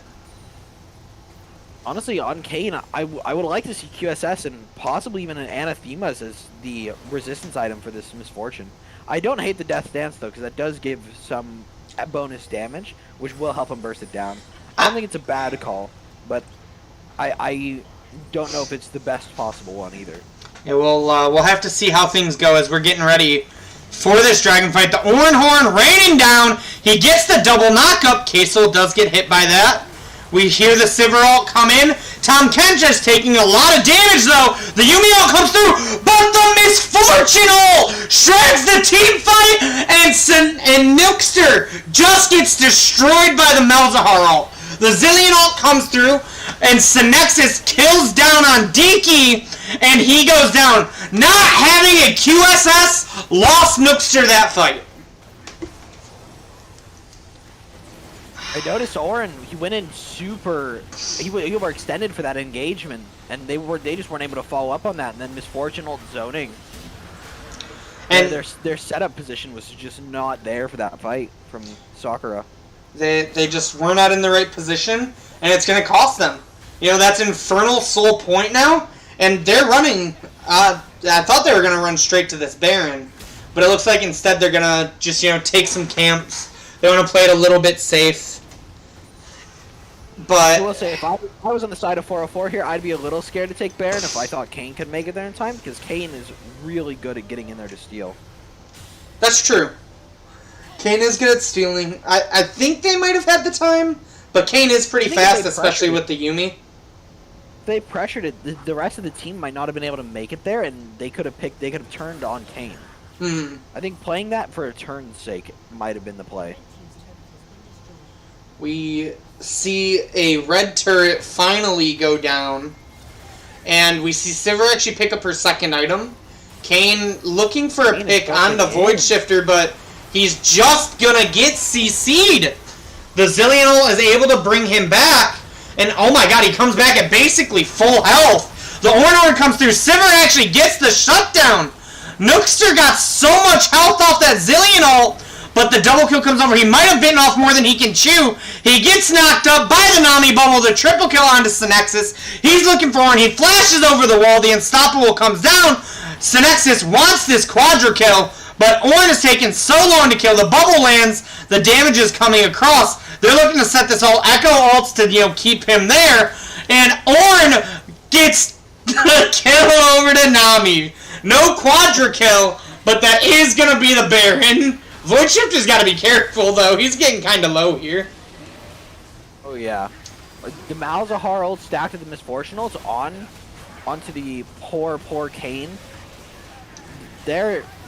Honestly, on Kayn, I would like to see QSS and possibly even an Anathemas as the resistance item for this Misfortune. I don't hate the Death Dance, though, because that does give some bonus damage, which will help him burst it down. I don't think it's a bad call, but I don't know if it's the best possible one either. Yeah, we'll have to see how things go as we're getting ready for this dragon fight. The Ornn Horn raining down. He gets the double knockup. Kasel does get hit by that. We hear the Sivir ult come in. Tom Kench is taking a lot of damage, though. The Yuumi ult comes through, but the Misfortune ult shreds the team fight, and Nookster just gets destroyed by the Malzahar ult. The Zilean ult comes through, and Synexus kills down on Dinky, and he goes down. Not having a QSS lost Nookster that fight. I noticed Orin, he went in super, he overextended for that engagement, and they just weren't able to follow up on that, and then Misfortune ult zoning. And their setup position was just not there for that fight from Sakura. They just were not in the right position, and it's going to cost them. You know, that's Infernal Soul Point now, and they're running, I thought they were going to run straight to this Baron, but it looks like instead they're going to just, you know, take some camps. They want to play it a little bit safe. But I will say, if I was on the side of 404 here, I'd be a little scared to take Baron if I thought Kayn could make it there in time, because Kayn is really good at getting in there to steal. That's true. Kayn is good at stealing. I think they might have had the time, but Kayn is pretty fast, especially with the Yuumi. They pressured it. The rest of the team might not have been able to make it there, and they could have turned on Kayn. I think playing that for a turn's sake might have been the play. We see a red turret finally go down, and we see Sivir actually pick up her second item. Kayn looking for a pick on the Void Shifter, but he's just gonna get CC'd. The Zilean ult is able to bring him back, and oh my god, he comes back at basically full health. The Ornn comes through, Sivir actually gets the shutdown. Nookster got so much health off that Zilean ult, but the double kill comes over. He might have bitten off more than he can chew. He gets knocked up by the Nami bubble. The triple kill onto Synexus. He's looking for Ornn. He flashes over the wall. The Unstoppable comes down. Synexus wants this quadra kill, but Ornn is taking so long to kill. The bubble lands. The damage is coming across. They're looking to set this whole Echo ults to, you know, keep him there. And Ornn gets the kill over to Nami. No quadra kill, but that is going to be the Baron. Void Shifter's got to be careful, though. He's getting kind of low here. Oh, yeah. The Malzahar ult stacked with the Misfortune ults onto the poor Kayn.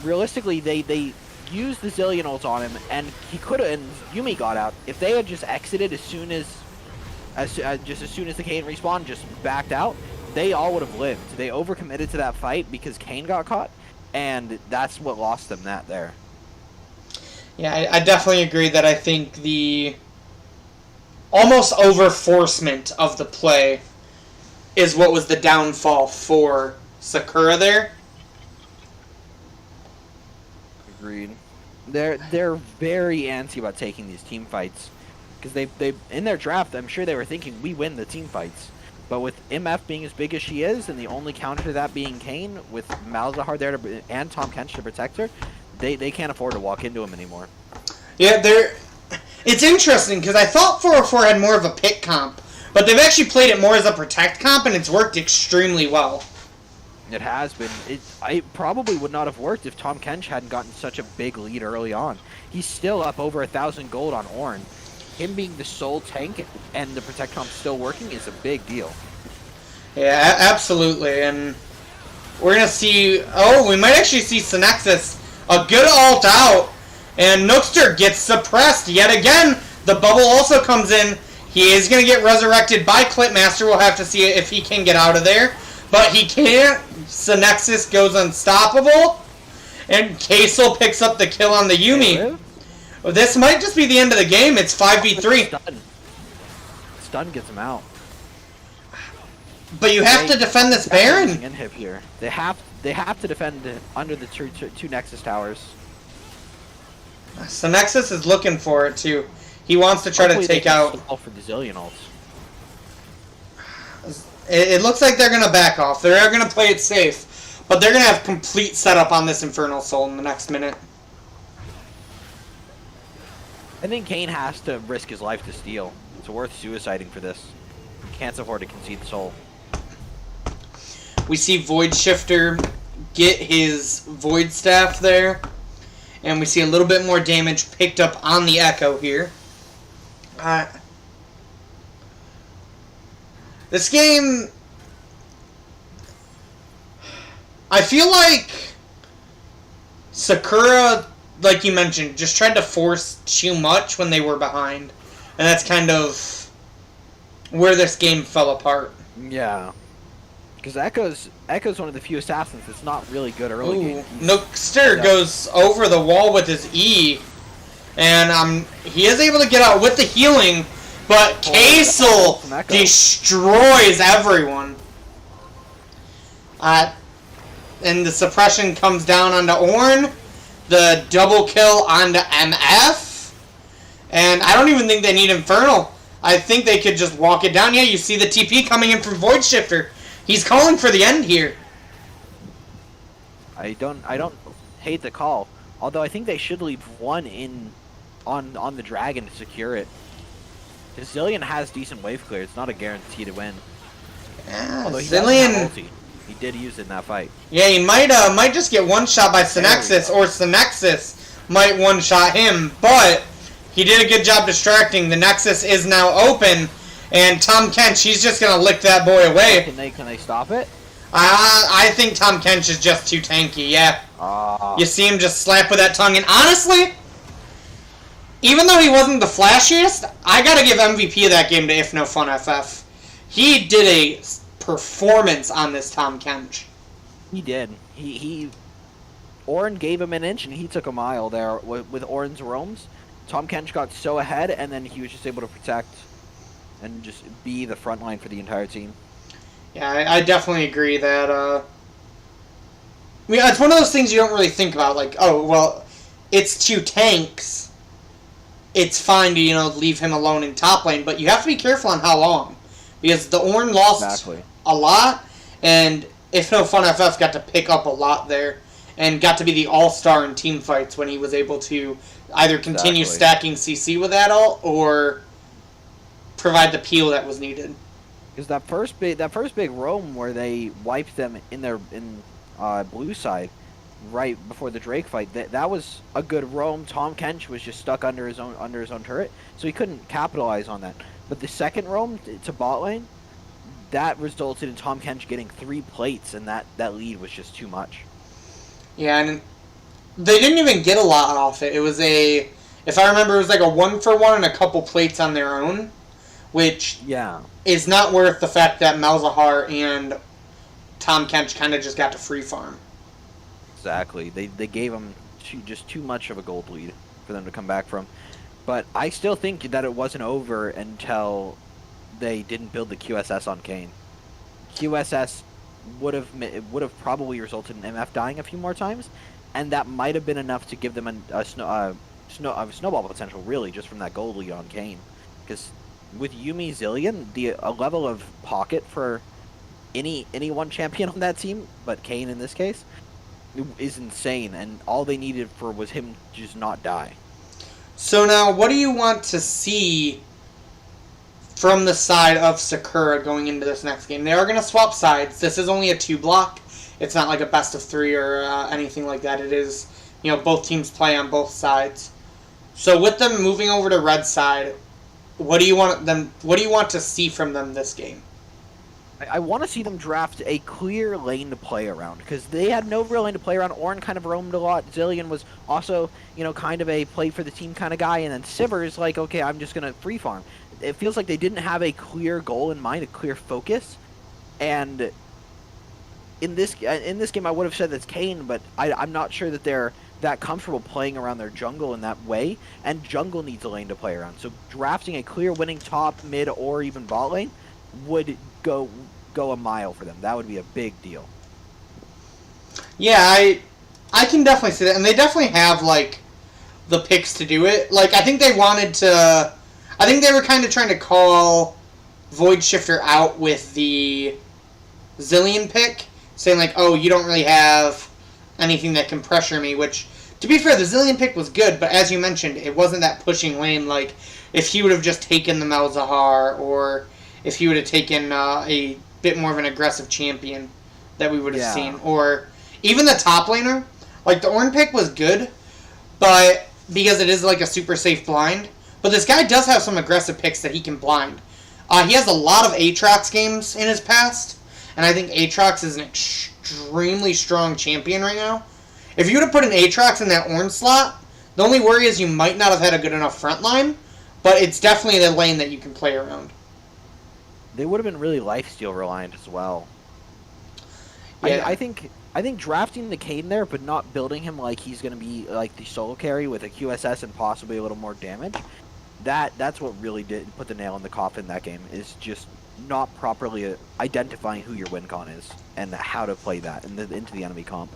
Realistically, they used the Zilean ult on him, and he could have, and Yuumi got out. If they had just exited as soon as the Kayn respawned, just backed out, they all would have lived. They overcommitted to that fight because Kayn got caught, and that's what lost them that there. Yeah, I definitely agree that I think the almost overforcement of the play is what was the downfall for Sakura there. Agreed. They're very antsy about taking these team fights because they in their draft, I'm sure they were thinking we win the team fights. But with MF being as big as she is, and the only counter to that being Kayn, with Malzahar there and Tom Kench to protect her, they can't afford to walk into him anymore. Yeah, it's interesting because I thought 404 had more of a pick comp, but they've actually played it more as a protect comp, and it's worked extremely well. It has been. It probably would not have worked if Tom Kench hadn't gotten such a big lead early on. He's still up over 1,000 gold on Ornn. Him being the sole tank and the protect comp still working is a big deal. Yeah, absolutely, and we're gonna see. Oh, we might actually see Synexus a good ult out, and Nookster gets suppressed yet again. The bubble also comes in. He is gonna get resurrected by Clipmaster. We'll have to see if he can get out of there, but he can't. Synexus goes unstoppable, and Kaysel picks up the kill on the Yuumi. This might just be the end of the game. It's 5v3. Stun gets him out. But you have to defend this Baron. Here. They have to defend under the two Nexus towers. So Nexus is looking for it too. He wants to try to take out. For the Zilean ults. It looks like they're gonna back off. They're gonna play it safe, but they're gonna have complete setup on this Infernal Soul in the next minute. I think Kayn has to risk his life to steal. It's worth suiciding for this. He can't afford to concede soul. We see Void Shifter get his Void Staff there, and we see a little bit more damage picked up on the Echo here. This game, I feel like Sakura, like you mentioned, just tried to force too much when they were behind. And that's kind of where this game fell apart. Yeah. Because Echo's one of the few assassins that's not really good early game. Nookster goes over the wall with his E. And he is able to get out with the healing. But Kaisel destroys everyone. And the suppression comes down onto Ornn. The double kill onto MF. And I don't even think they need Infernal. I think they could just walk it down. Yeah, you see the TP coming in from Void Shifter. He's calling for the end here. I don't hate the call. Although I think they should leave one in on the Dragon to secure it. Zillion has decent wave clear. It's not a guarantee to win. Yeah, although Zillion, he did use it in that fight. Yeah, he might just get one shot by Synexus, or Synexus might one shot him, but he did a good job distracting. The Nexus is now open, and Tahm Kench, he's just gonna lick that boy away. Can they stop it? I think Tahm Kench is just too tanky. Yeah. You see him just slap with that tongue, and honestly, even though he wasn't the flashiest, I gotta give MVP of that game to If No Fun FF. He did a performance on this Tahm Kench. He did. Ornn gave him an inch and he took a mile there with Ornn's roams. Tahm Kench got so ahead and then he was just able to protect and just be the front line for the entire team. Yeah, I definitely agree that, I mean, it's one of those things you don't really think about, like, oh, well, it's two tanks. It's fine to, leave him alone in top lane, but you have to be careful on how long. Because the Ornn lost a lot, and If No Fun FF got to pick up a lot there, and got to be the all-star in team fights when he was able to either continue stacking CC with that ult, or provide the peel that was needed. Because that first big roam where they wiped them in blue side, right before the Drake fight, that was a good roam. Tahm Kench was just stuck under his own turret, so he couldn't capitalize on that. But the second roam to bot lane, that resulted in Tahm Kench getting 3 plates, and that lead was just too much. Yeah, and they didn't even get a lot off it. It was if I remember, it was like a 1-for-1 and a couple plates on their own, which is not worth the fact that Malzahar and Tahm Kench kind of just got to free farm. Exactly. They gave him just too much of a gold lead for them to come back from. But I still think that it wasn't over until they didn't build the QSS on Kayn. QSS would have probably resulted in MF dying a few more times, and that might have been enough to give them a snowball potential, really, just from that gold lead on Kayn. Because with Yuumi Zillion, a level of pocket for any one champion on that team, but Kayn in this case, is insane, and all they needed was him to just not die. So now, what do you want to see from the side of Sakura going into this next game? They are going to swap sides. This is only a 2-block. It's not like a best of 3 or anything like that. It is, both teams play on both sides. So with them moving over to red side, what do you want to see from them this game? I want to see them draft a clear lane to play around, because they had no real lane to play around. Ornn kind of roamed a lot. Zillion was also, kind of a play for the team kind of guy, and then Sivir's like, okay, I'm just going to free farm. It feels like they didn't have a clear goal in mind, a clear focus, and in this game I would have said that's Kayn, but I'm not sure that they're that comfortable playing around their jungle in that way, and jungle needs a lane to play around. So drafting a clear winning top, mid, or even bot lane would go a mile for them. That would be a big deal. Yeah, I can definitely see that, and they definitely have the picks to do it. I think they were kind of trying to call Void Shifter out with the Zillion pick, saying oh, you don't really have anything that can pressure me, which, to be fair, the Zillion pick was good, but as you mentioned, it wasn't that pushing lane. If he would have just taken the Malzahar, or if he would have taken a bit more of an aggressive champion that we would have seen. Or even the top laner. The Ornn pick was good, but because it is a super safe blind. But this guy does have some aggressive picks that he can blind. He has a lot of Aatrox games in his past, and I think Aatrox is an extremely strong champion right now. If you would have put an Aatrox in that orange slot, the only worry is you might not have had a good enough front line, but it's definitely the lane that you can play around. They would have been really lifesteal reliant as well. Yeah. I think drafting the Kayn there, but not building him like he's going to be like the solo carry with a QSS and possibly a little more damage. That's what really did put the nail in the coffin in that game, is just not properly identifying who your win con is and how to play that into the enemy comp.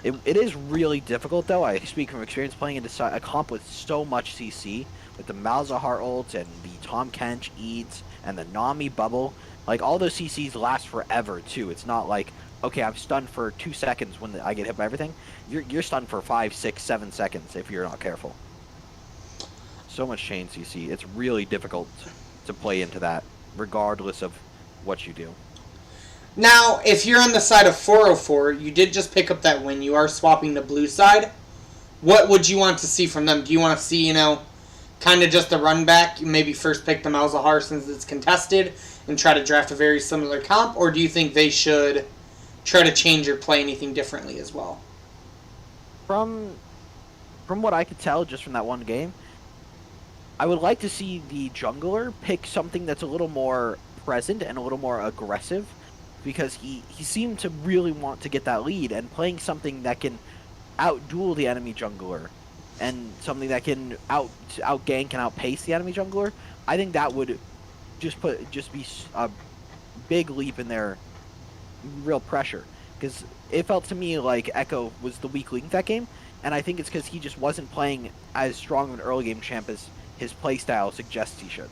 It is really difficult, though. I speak from experience playing into a comp with so much CC, with the Malzahar ult and the Tahm Kench Eads and the Nami bubble. Like, all those CCs last forever, too. It's not like, okay, I'm stunned for 2 seconds when I get hit by everything. You're stunned for 5, 6, 7 seconds if you're not careful. So much chain CC. It's really difficult to play into that, regardless of what you do. Now, if you're on the side of 404, you did just pick up that win. You are swapping to blue side. What would you want to see from them? Do you want to see, kind of just a run back? Maybe first pick the Malzahar since it's contested and try to draft a very similar comp? Or do you think they should try to change or play anything differently as well? From what I could tell just from that one game, I would like to see the jungler pick something that's a little more present and a little more aggressive, because he seemed to really want to get that lead, and playing something that can out-duel the enemy jungler and something that can out-gank and outpace the enemy jungler, I think that would just be a big leap in their real pressure. Because it felt to me like Echo was the weak link that game, and I think it's because he just wasn't playing as strong of an early game champ as his playstyle suggests he should.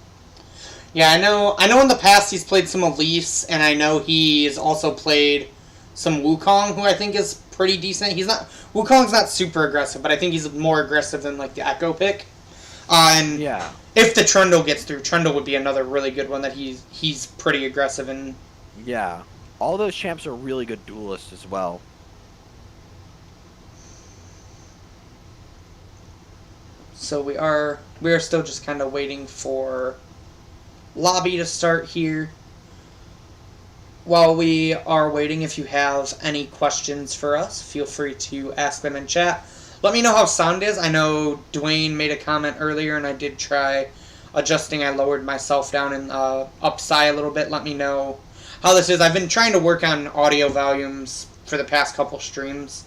Yeah, I know in the past he's played some Elise, and I know he's also played some Wukong, who I think is pretty decent. Wukong's not super aggressive, but I think he's more aggressive than like the Echo pick. And yeah, if the Trundle gets through, Trundle would be another really good one that he's pretty aggressive in. Yeah, all those champs are really good duelists as well. So we are still just kind of waiting for lobby to start here. While we are waiting, if you have any questions for us, feel free to ask them in chat. Let me know how sound is. I know Dwayne made a comment earlier, and I did try adjusting. I lowered myself down and up Psy a little bit. Let me know how this is. I've been trying to work on audio volumes for the past couple streams.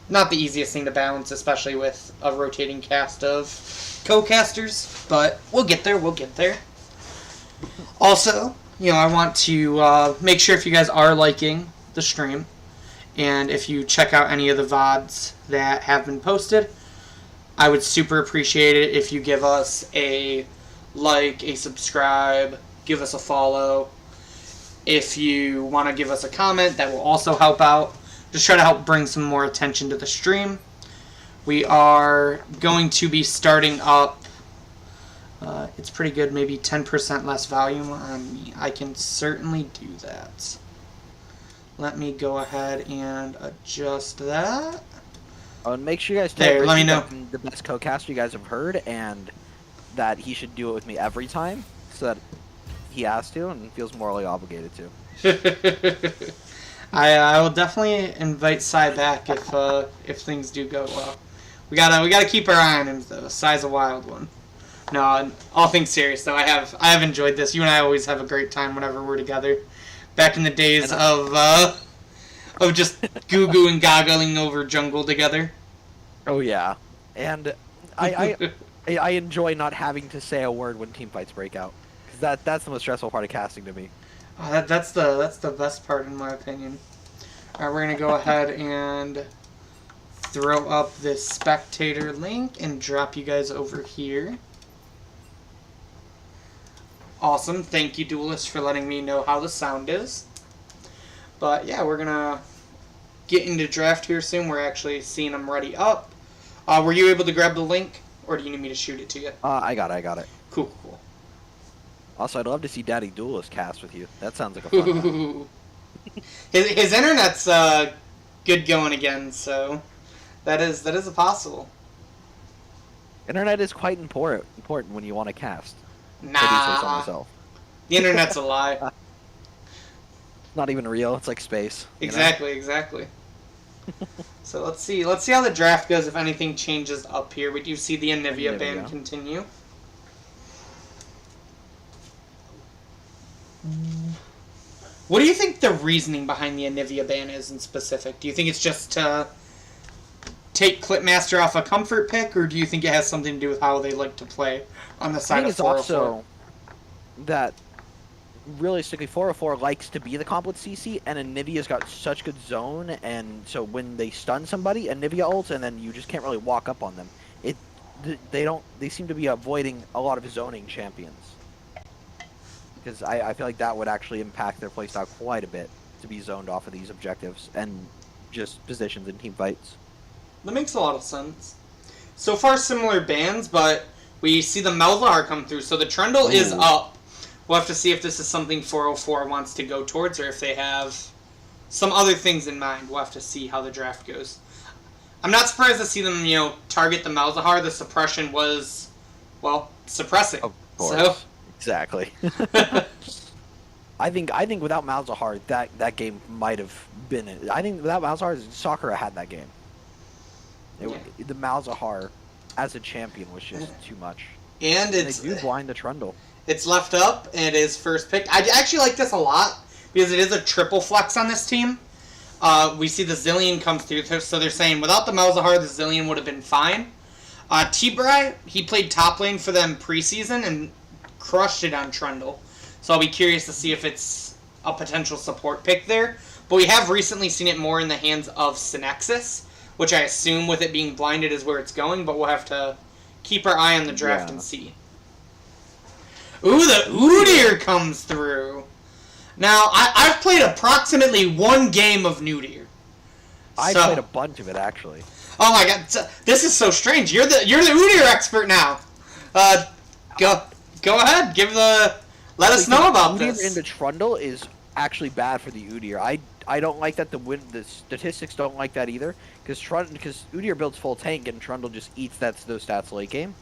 Not the easiest thing to balance, especially with a rotating cast of co-casters, but we'll get there, Also, I want to make sure if you guys are liking the stream, and if you check out any of the VODs that have been posted, I would super appreciate it if you give us a like, a subscribe, give us a follow. If you want to give us a comment, that will also help out. Just try to help bring some more attention to the stream. We are going to be starting up. It's pretty good, maybe 10% less volume on me. I can certainly do that. Let me go ahead and adjust that. Oh, and make sure you guys tell Let me know. I'm the best co-caster you guys have heard, and that he should do it with me every time, so that he has to and feels morally obligated to. I will definitely invite Sai back if things do go well. We gotta keep our eye on him though. Sai's a wild one. No, all things serious though. I have enjoyed this. You and I always have a great time whenever we're together. Back in the days of just goo and goggling over jungle together. Oh yeah, and I enjoy not having to say a word when team fights break out, because that's the most stressful part of casting to me. That's the best part in my opinion. Alright, we're gonna go ahead and throw up this spectator link and drop you guys over here. Awesome, thank you Duelist for letting me know how the sound is. But yeah, we're gonna get into draft here soon. We're actually seeing them ready up. Were you able to grab the link, or do you need me to shoot it to you? I got it. Cool. Also, I'd love to see Daddy Duelist cast with you. That sounds like a fun time. His internet's good going again, so that is a possible. Internet is quite important when you want to cast. I do say so Nah. myself. The internet's a lie. Not even real. It's like space. Exactly. So let's see how the draft goes. If anything changes up here, we do see the Anivia ban continue. What do you think the reasoning behind the Anivia ban is in specific? Do you think it's just to take Clipmaster off a comfort pick, or do you think it has something to do with how they like to play on the side of 404? I think it's also that realistically 404 likes to be the comp with CC, and Anivia's got such good zone, and so when they stun somebody, Anivia ults, and then you just can't really walk up on them. They seem to be avoiding a lot of zoning champions. Because I feel like that would actually impact their playstyle quite a bit to be zoned off of these objectives and just positions in team fights. That makes a lot of sense. So far, similar bans, but we see the Malzahar come through, so the Trundle is up. We'll have to see if this is something 404 wants to go towards, or if they have some other things in mind. We'll have to see how the draft goes. I'm not surprised to see them, target the Malzahar. The suppression was, suppressing. Of course. So. Exactly. I think without Malzahar, that game might have been it. I think without Malzahar, Sakura had that game. The Malzahar as a champion was just too much. And they do blind the Trundle. It's left up, and it is first pick. I actually like this a lot, because it is a triple flex on this team. We see the Zilean come through, so they're saying without the Malzahar, the Zilean would have been fine. T-Bry, he played top lane for them preseason, and crushed it on Trundle. So I'll be curious to see if it's a potential support pick there. But we have recently seen it more in the hands of Synexus, which I assume with it being blinded is where it's going, but we'll have to keep our eye on the draft and see. Ooh, the Udyr comes through. Now, I've played approximately one game of Udyr. I played a bunch of it, actually. Oh my god, this is so strange. You're the Udyr expert now. Go ahead, let us know about this. Udyr into Trundle is actually bad for the Udyr. I don't like that the statistics don't like that either, because Udyr builds full tank and Trundle just eats those stats late game.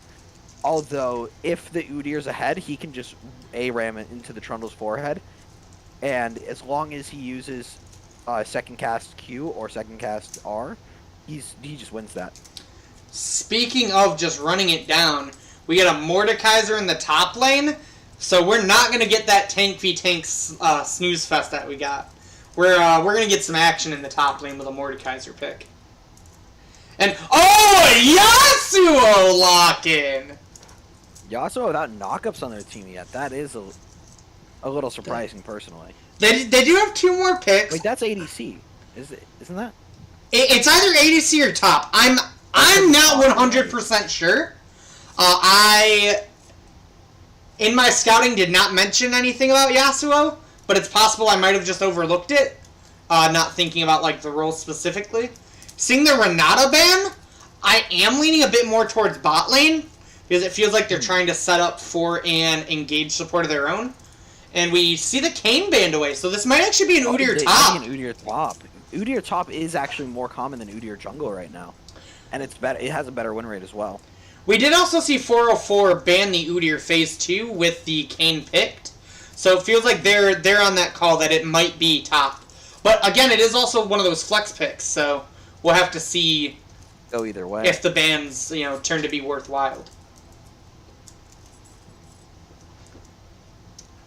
Although if the Udyr's ahead, he can just ram it into the Trundle's forehead, and as long as he uses second cast Q or second cast R, he just wins that. Speaking of just running it down, we get a Mordekaiser in the top lane, so we're not going to get that tank v tank snooze fest that we got. We're going to get some action in the top lane with a Mordekaiser pick. And, Yasuo lock-in! Yasuo without knockups on their team yet. That is a little surprising, personally. They do have two more picks. Wait, that's ADC. Isn't that? It's either ADC or top. I'm not 100% sure. In my scouting, did not mention anything about Yasuo, but it's possible I might have just overlooked it, not thinking about the role specifically. Seeing the Renata ban, I am leaning a bit more towards bot lane, because it feels like they're trying to set up for an engaged support of their own. And we see the Kayn banned away, so this might actually be an Udyr top. Udyr top. Udyr top is actually more common than Udyr jungle right now, and it's better. It has a better win rate as well. We did also see 404 ban the Udyr phase 2 with the Kayn picked, so it feels like they're on that call that it might be top. But again, it is also one of those flex picks, so we'll have to see go either way if the bans turn to be worthwhile.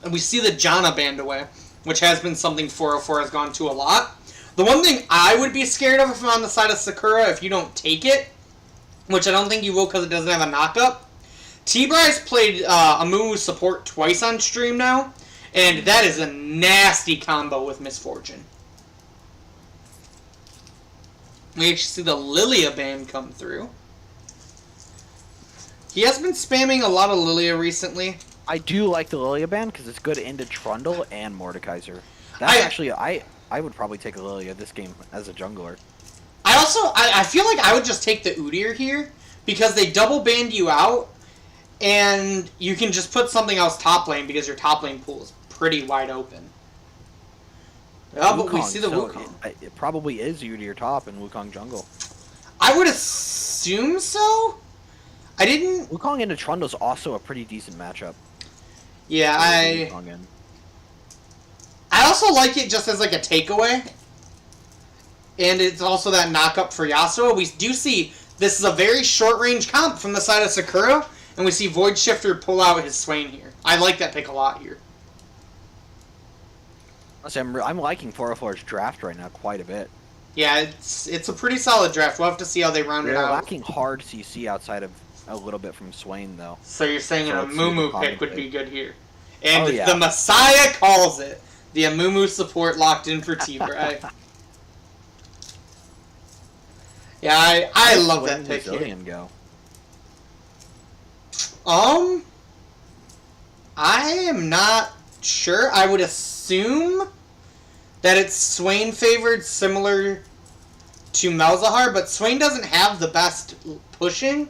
And we see the Janna banned away, which has been something 404 has gone to a lot. The one thing I would be scared of if I'm on the side of Sakura, if you don't take it, which I don't think you will because it doesn't have a knockup. T-Bry's played Amumu support twice on stream now, and that is a nasty combo with Misfortune. We actually see the Lilia ban come through. He has been spamming a lot of Lilia recently. I do like the Lilia ban because it's good into Trundle and Mordekaiser. I would probably take a Lilia this game as a jungler. I feel like I would just take the Udyr here, because they double band you out, and you can just put something else top lane, because your top lane pool is pretty wide open. Oh, but we see the Wukong. It probably is Udyr top and Wukong jungle. I would assume so. I didn't... Wukong into Trundle's also a pretty decent matchup. Yeah, Wukong in. I also like it just as like a takeaway. And it's also that knock-up for Yasuo. We do see this is a very short-range comp from the side of Sakura, and we see Void Shifter pull out his Swain here. I like that pick a lot here. I'm liking 404's draft right now quite a bit. Yeah, it's a pretty solid draft. We'll have to see how they round it They're out. lacking hard CC outside of a little bit from Swain, though. So you're saying So an let's see what Amumu the pick would comment be is. good here. And Oh, yeah. the Messiah calls it. The Amumu support locked in for T-Bray. Yeah, I love that pick here. Zillion go? I am not sure. I would assume that it's Swain favored, similar to Malzahar, but Swain doesn't have the best pushing,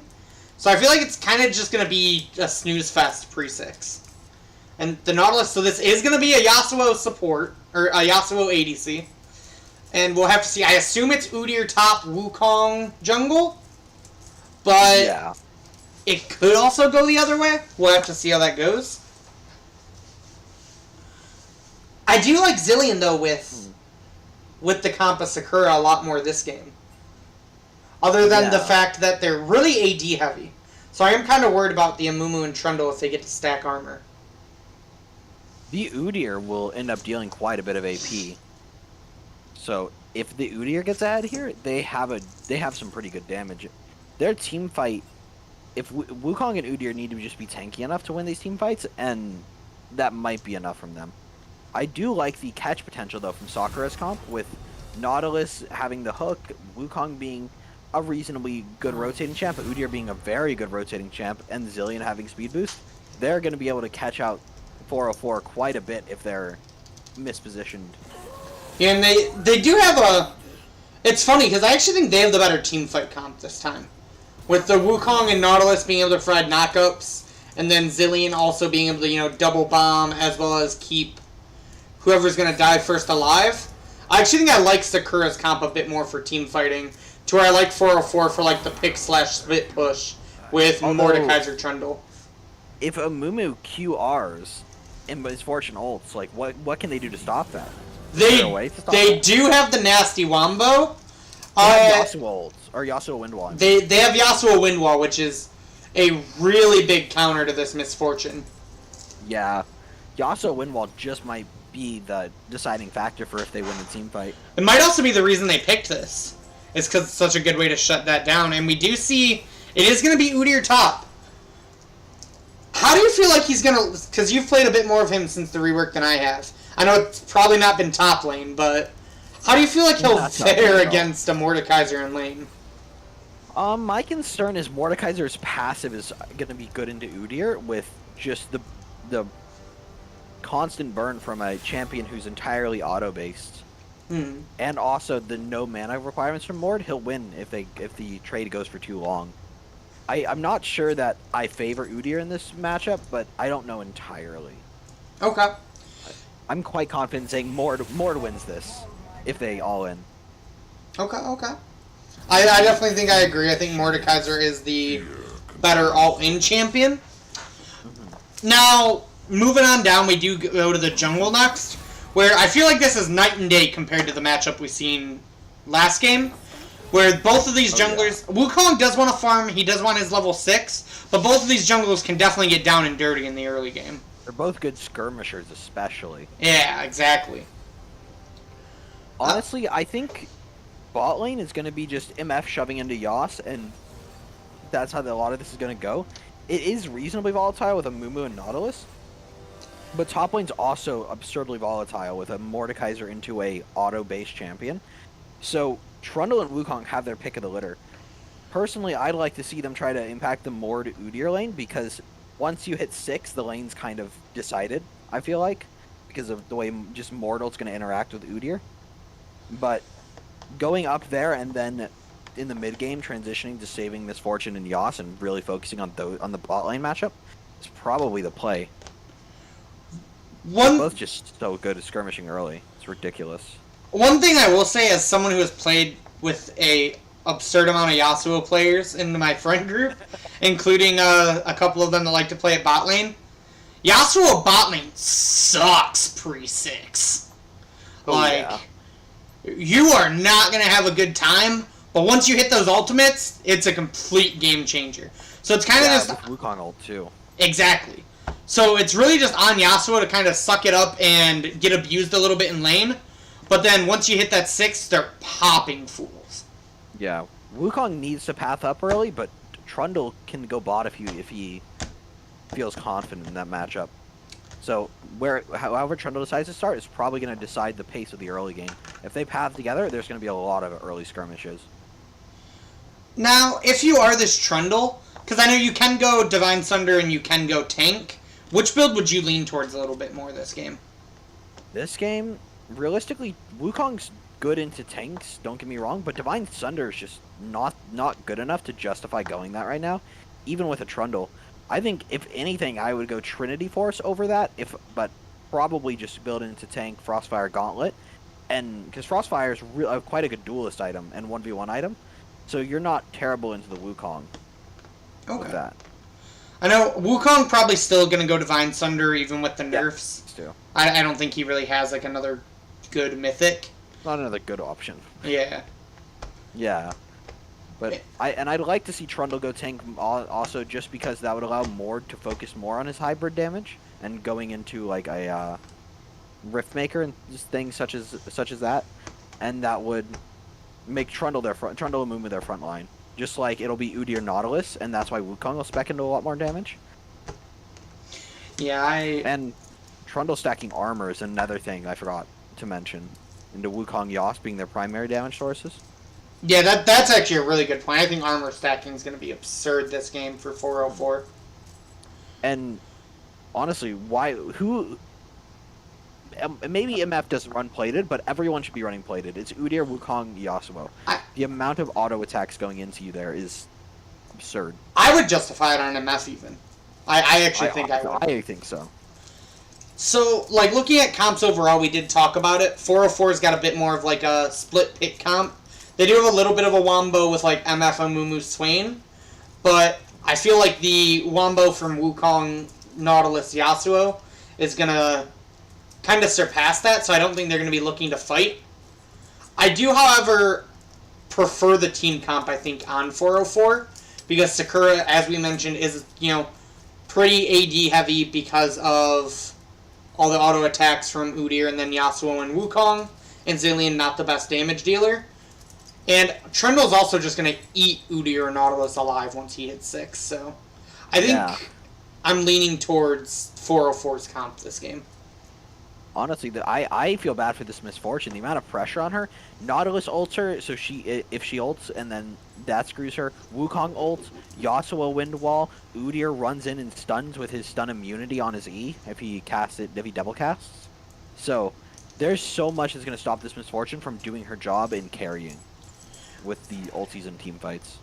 so I feel like it's kind of just going to be a snooze fest pre-6. And the Nautilus, so this is going to be a Yasuo support, or a Yasuo ADC, and we'll have to see. I assume it's Udyr top, Wukong jungle, but Yeah. it could also go the other way. We'll have to see how that goes. I do like Zillion, though, with the comp of Sakura a lot more this game. Other than the fact that they're really AD heavy. So I am kind of worried about the Amumu and Trundle if they get to stack armor. The Udyr will end up dealing quite a bit of AP. So if the Udyr gets added here, they have some pretty good damage. Their team fight, if Wukong and Udyr need to just be tanky enough to win these team fights, and that might be enough from them. I do like the catch potential, though, from Sakura's comp, with Nautilus having the hook, Wukong being a reasonably good rotating champ, Udyr being a very good rotating champ, and Zillion having speed boost. They're going to be able to catch out 404 quite a bit if they're mispositioned. Yeah, and they do have a... It's funny, because I actually think they have the better team fight comp this time. With the Wukong and Nautilus being able to provide knockups, and then Zillion also being able to, double bomb, as well as keep whoever's going to die first alive. I actually think I like Sakura's comp a bit more for team fighting, to where I like 404 for like the pick/split push with Mordekaiser Trundle. If Amumu QRs and Misfortune ults, like what can they do to stop that? They do have the nasty Wombo. Yasuo ults, or Yasuo Wind Wall. They have Yasuo Wind Wall, which is a really big counter to this Misfortune. Yeah, Yasuo Wind Wall just might be the deciding factor for if they win the team fight. It might also be the reason they picked this. It's because it's such a good way to shut that down. And we do see it is going to be Udyr top. How do you feel like he's going to... Because you've played a bit more of him since the rework than I have. I know it's probably not been top lane, but how do you feel like he'll fare against a Mordekaiser in lane? My concern is Mordekaiser's passive is going to be good into Udyr with just the constant burn from a champion who's entirely auto-based. And also the no mana requirements from Mord. He'll win if the trade goes for too long. I'm not sure that I favor Udyr in this matchup, but I don't know entirely. Okay. I'm quite confident saying Mord wins this if they all in. Okay. I definitely think I agree. I think Mordekaiser is the better all-in champion. Now, moving on down, we do go to the jungle next, where I feel like this is night and day compared to the matchup we seen last game, where both of these junglers... Wukong does want to farm, he does want his level 6, but both of these junglers can definitely get down and dirty in the early game. They're both good skirmishers, especially. Yeah, exactly. Honestly, I think bot lane is going to be just MF shoving into Yas, and that's how a lot of this is going to go. It is reasonably volatile with a Mumu and Nautilus, but top lane's also absurdly volatile with a Mordekaiser into a auto-based champion. So Trundle and Wukong have their pick of the litter. Personally, I'd like to see them try to impact the Mord Udyr lane, because once you hit 6, the lane's kind of decided, I feel like, because of the way just Mortal's going to interact with Udyr. But going up there and then in the mid game transitioning to saving Misfortune and Yas and really focusing on the bot lane matchup is probably the play. They're both just so good at skirmishing early. It's ridiculous. One thing I will say, as someone who has played with a absurd amount of Yasuo players in my friend group, including a couple of them that like to play at bot lane, Yasuo bot lane sucks pre-6. You are not going to have a good time, but once you hit those ultimates, it's a complete game changer. So it's kind of just... with Wukong ult, too. Exactly. So it's really just on Yasuo to kind of suck it up and get abused a little bit in lane, but then once you hit that 6, they're popping fools. Yeah. Wukong needs to path up early, but Trundle can go bot if he feels confident in that matchup. So however Trundle decides to start is probably going to decide the pace of the early game. If they path together, there's going to be a lot of early skirmishes. Now, if you are this Trundle, because I know you can go Divine Thunder and you can go tank, which build would you lean towards a little bit more this game? This game, realistically, Wukong's good into tanks, don't get me wrong, but Divine Thunder is just not good enough to justify going that right now, even with a Trundle. I think, if anything, I would go Trinity Force over that, but probably just build into tank Frostfire Gauntlet, and because Frostfire is quite a good duelist item and 1v1 item, so you're not terrible into the Wukong with that. I know Wukong probably still going to go Divine Thunder even with the nerfs. Too. I don't think he really has like another good mythic. Not another good option. Yeah. Yeah. But I'd like to see Trundle go tank also, just because that would allow Mord to focus more on his hybrid damage and going into like a Riftmaker and just things such as that, and that would make Trundle Trundle and Mumu their front line. Just like it'll be Udyr Nautilus, and that's why Wukong will spec into a lot more damage. Yeah, and Trundle stacking armor is another thing I forgot to mention. Into Wukong Yas being their primary damage sources. Yeah, that's actually a really good point. I think armor stacking is going to be absurd this game for 404. And honestly, maybe MF doesn't run plated, but everyone should be running plated. It's Udyr, Wukong, Yasuo. The amount of auto attacks going into you there is absurd. I would justify it on MF even. I actually think I would. I think so. So, like, looking at comps overall, we did talk about it. 404's got a bit more of, like, a split pick comp. They do have a little bit of a wombo with, like, MF and Mumu Swain. But I feel like the wombo from Wukong, Nautilus, Yasuo is going to kind of surpass that, so I don't think they're going to be looking to fight. I do, however, prefer the team comp, I think, on 404. Because Sakura, as we mentioned, is, pretty AD heavy because of all the auto attacks from Udyr and then Yasuo and Wukong, and Zilean not the best damage dealer. And Trundle's also just going to eat Udyr or Nautilus alive once he hits 6, so I think I'm leaning towards 404's comp this game. Honestly, I feel bad for this Misfortune. The amount of pressure on her. Nautilus ults her, so if she ults and then that screws her. Wukong ults, Yasuo Wind Wall, Udyr runs in and stuns with his stun immunity on his E if he double casts. So there's so much that's going to stop this Misfortune from doing her job in carrying with the ultis and team fights.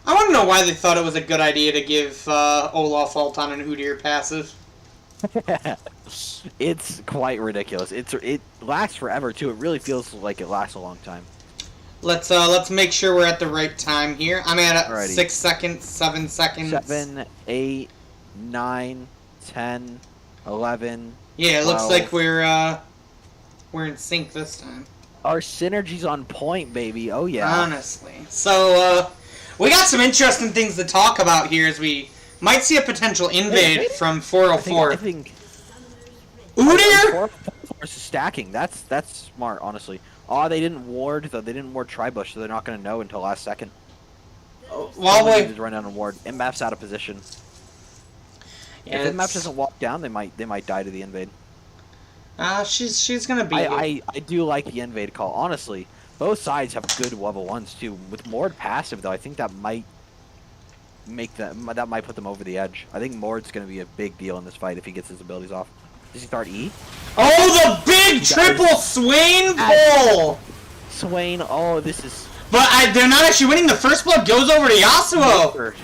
I want to know why they thought it was a good idea to give Olaf ult on an Udyr passive. It's quite ridiculous. It lasts forever too. It really feels like it lasts a long time. Let's make sure we're at the right time here. I'm at Alrighty. 6 seconds, 7 seconds. 7, 8, 9, 10, 11. Yeah, it 12. looks like we're in sync this time. Our synergy's on point, baby. Oh yeah. Honestly. So we got some interesting things to talk about here as we might see a potential invade from 404. I think Udyr? 404 is stacking. That's smart, honestly. Oh, they didn't ward though. They didn't ward Tribush, so they're not going to know until last second. Well, wait. Run down and ward. MF's out of position. Yeah, if MF doesn't walk down, they might die to the invade. She's gonna be. I do like the invade call. Honestly, both sides have good level 1s too. With Mord passive though, I think that might put them over the edge. I think Mord's gonna be a big deal in this fight if he gets his abilities off. Does he start E? Oh, the big triple Swain pull! Swain, oh, this is... But they're not actually winning. The first blood goes over to Yasuo.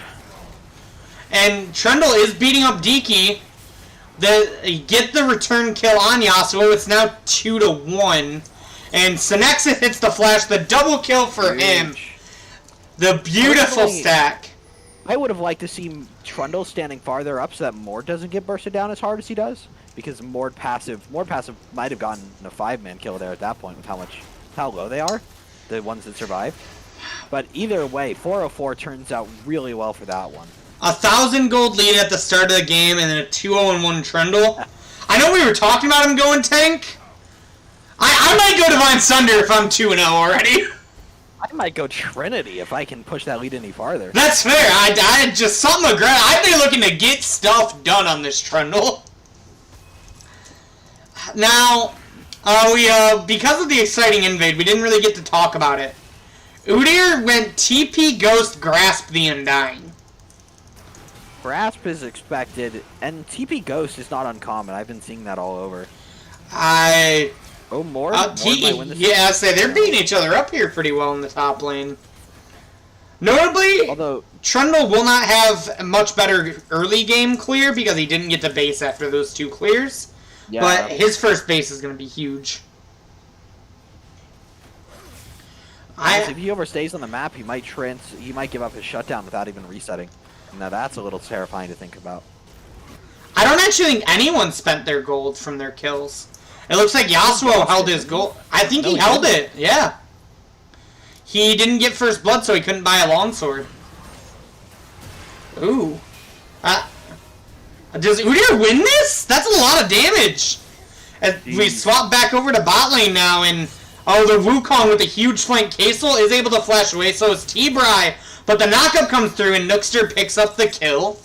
And Trundle is beating up Diki. Get the return kill on Yasuo. It's now 2-1. And Synexis hits the flash. The double kill for him. The beautiful stack. I would have liked to see Trundle standing farther up so that Mord doesn't get bursted down as hard as he does. Because Mord passive might have gotten a 5-man kill there at that point with how low they are, the ones that survive. But either way, 404 turns out really well for that one. 1,000 gold lead at the start of the game, and then a 2-0-1 Trundle. I know we were talking about him going tank. I might go Divine Sunder if I'm 2-0 already. I might go Trinity if I can push that lead any farther. That's fair. I just something aggressive. I've been looking to get stuff done on this Trundle. Now, because of the exciting invade, we didn't really get to talk about it. Udyr went TP Ghost Grasp the Undying. Grasp is expected, and TP Ghost is not uncommon. I've been seeing that all over. Mord might win this. Yeah, they're beating each other up here pretty well in the top lane. Notably, although Trundle will not have a much better early game clear because he didn't get the base after those 2 clears. Yeah. But his first base is going to be huge. If he overstays on the map, he might give up his shutdown without even resetting. Now that's a little terrifying to think about. I don't actually think anyone spent their gold from their kills. It looks like Yasuo held his gold. I think he held it, yeah. He didn't get first blood, so he couldn't buy a longsword. Ooh. Does Udyr win this? That's a lot of damage. We swap back over to bot lane now, and the Wukong with a huge flank Casel is able to flash away, so is T-Bry. But the knockup comes through, and Nookster picks up the kill.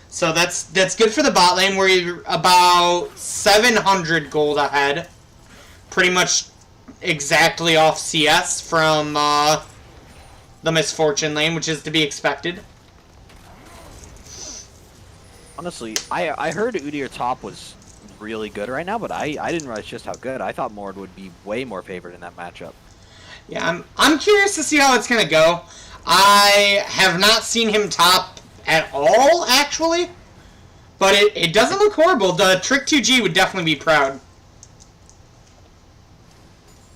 So that's good for the bot lane. We're about 700 gold ahead. Pretty much exactly off CS from the Misfortune lane, which is to be expected. Honestly, I heard Udyr top was really good right now, but I didn't realize just how good. I thought Mord would be way more favored in that matchup. Yeah, I'm curious to see how it's going to go. I have not seen him top at all, actually. But it doesn't look horrible. The Trick 2G would definitely be proud.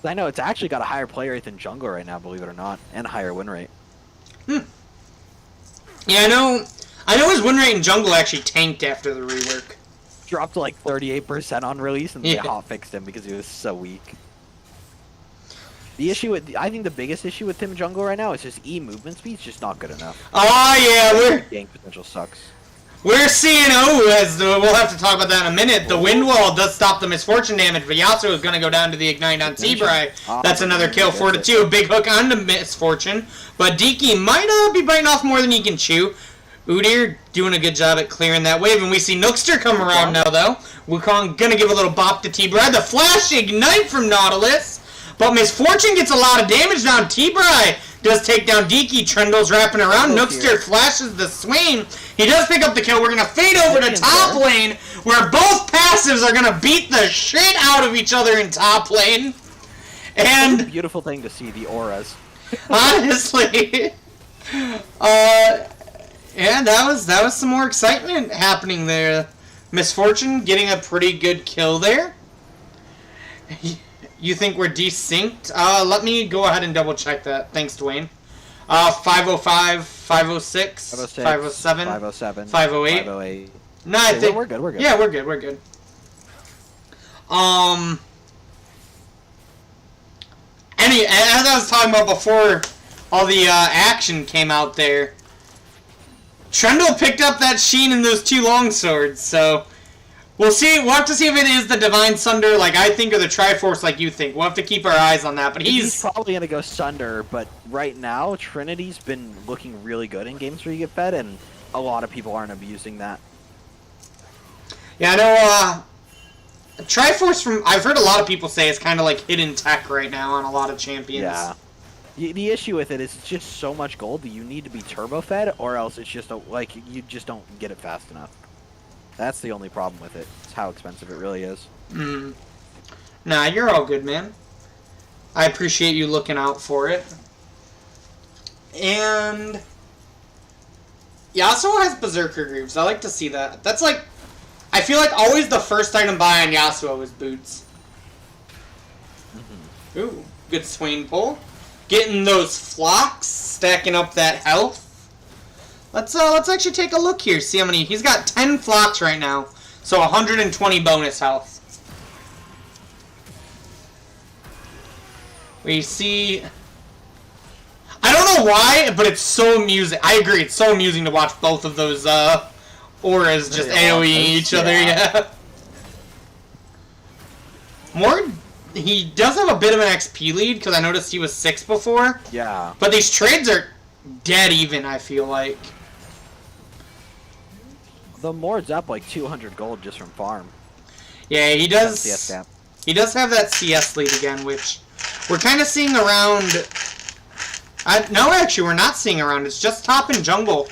I know it's actually got a higher play rate than jungle right now, believe it or not, and a higher win rate. Yeah, I know his win rate in jungle actually tanked after the rework. Dropped to like 38% on release, and they hot fixed him because he was so weak. The issue I think the biggest issue with him in jungle right now is his E movement speed's just not good enough. Oh yeah, gank potential sucks. We're seeing we'll have to talk about that in a minute. The wind wall does stop the misfortune damage, but Yasuo is going to go down to the ignite on T-Bry. That's another kill, 4-2. Big hook on the misfortune, but Diki might be biting off more than he can chew. Udyr doing a good job at clearing that wave, and we see Nookster come around now though. Wukong gonna give a little bop to T-Bry. The flash ignite from Nautilus. But Misfortune gets a lot of damage down. T-Bry does take down Diki. Trundle's wrapping around. Nookster flashes the Swain. He does pick up the kill. We're going to fade over to top lane, where both passives are going to beat the shit out of each other in top lane. And it's a beautiful thing to see, the auras. Honestly. Yeah, that was some more excitement happening there. Misfortune getting a pretty good kill there. You think we're desynced? Let me go ahead and double check that. Thanks, Dwayne. 505, 506, 507, 507, 508. 508. No, I think we're good. We're good. Yeah, we're good. We're good. As I was talking about before, all the action came out there. Trundle picked up that Sheen and those 2 longswords, so. We'll see. We'll have to see if it is the Divine Sunder like I think or the Triforce like you think. We'll have to keep our eyes on that. But he's probably going to go Sunder, but right now Trinity's been looking really good in games where you get fed, and a lot of people aren't abusing that. Yeah, I know Triforce I've heard a lot of people say it's kind of like hidden tech right now on a lot of champions. Yeah. The issue with it is it's just so much gold that you need to be turbo fed, or else it's just you just don't get it fast enough. That's the only problem with it. It's how expensive it really is. Nah, you're all good, man. I appreciate you looking out for it. And Yasuo has Berserker Greaves. I like to see that. That's like, I feel like always the first item buy on Yasuo is boots. Ooh, good Swain pull. Getting those flocks, stacking up that health. Let's actually take a look here. See how many he's got. 10 flocks right now, so 120 bonus health. We see. I don't know why, but it's so amusing. I agree, it's so amusing to watch both of those auras just AoE each other. Yeah. Mord, he does have a bit of an XP lead because I noticed he was 6 before. Yeah. But these trades are dead even. I feel like. The Mord's up like 200 gold just from farm. Yeah, he does. CS gap. He does have that CS lead again, which we're kind of seeing around. No, actually, we're not seeing around. It's just top and jungle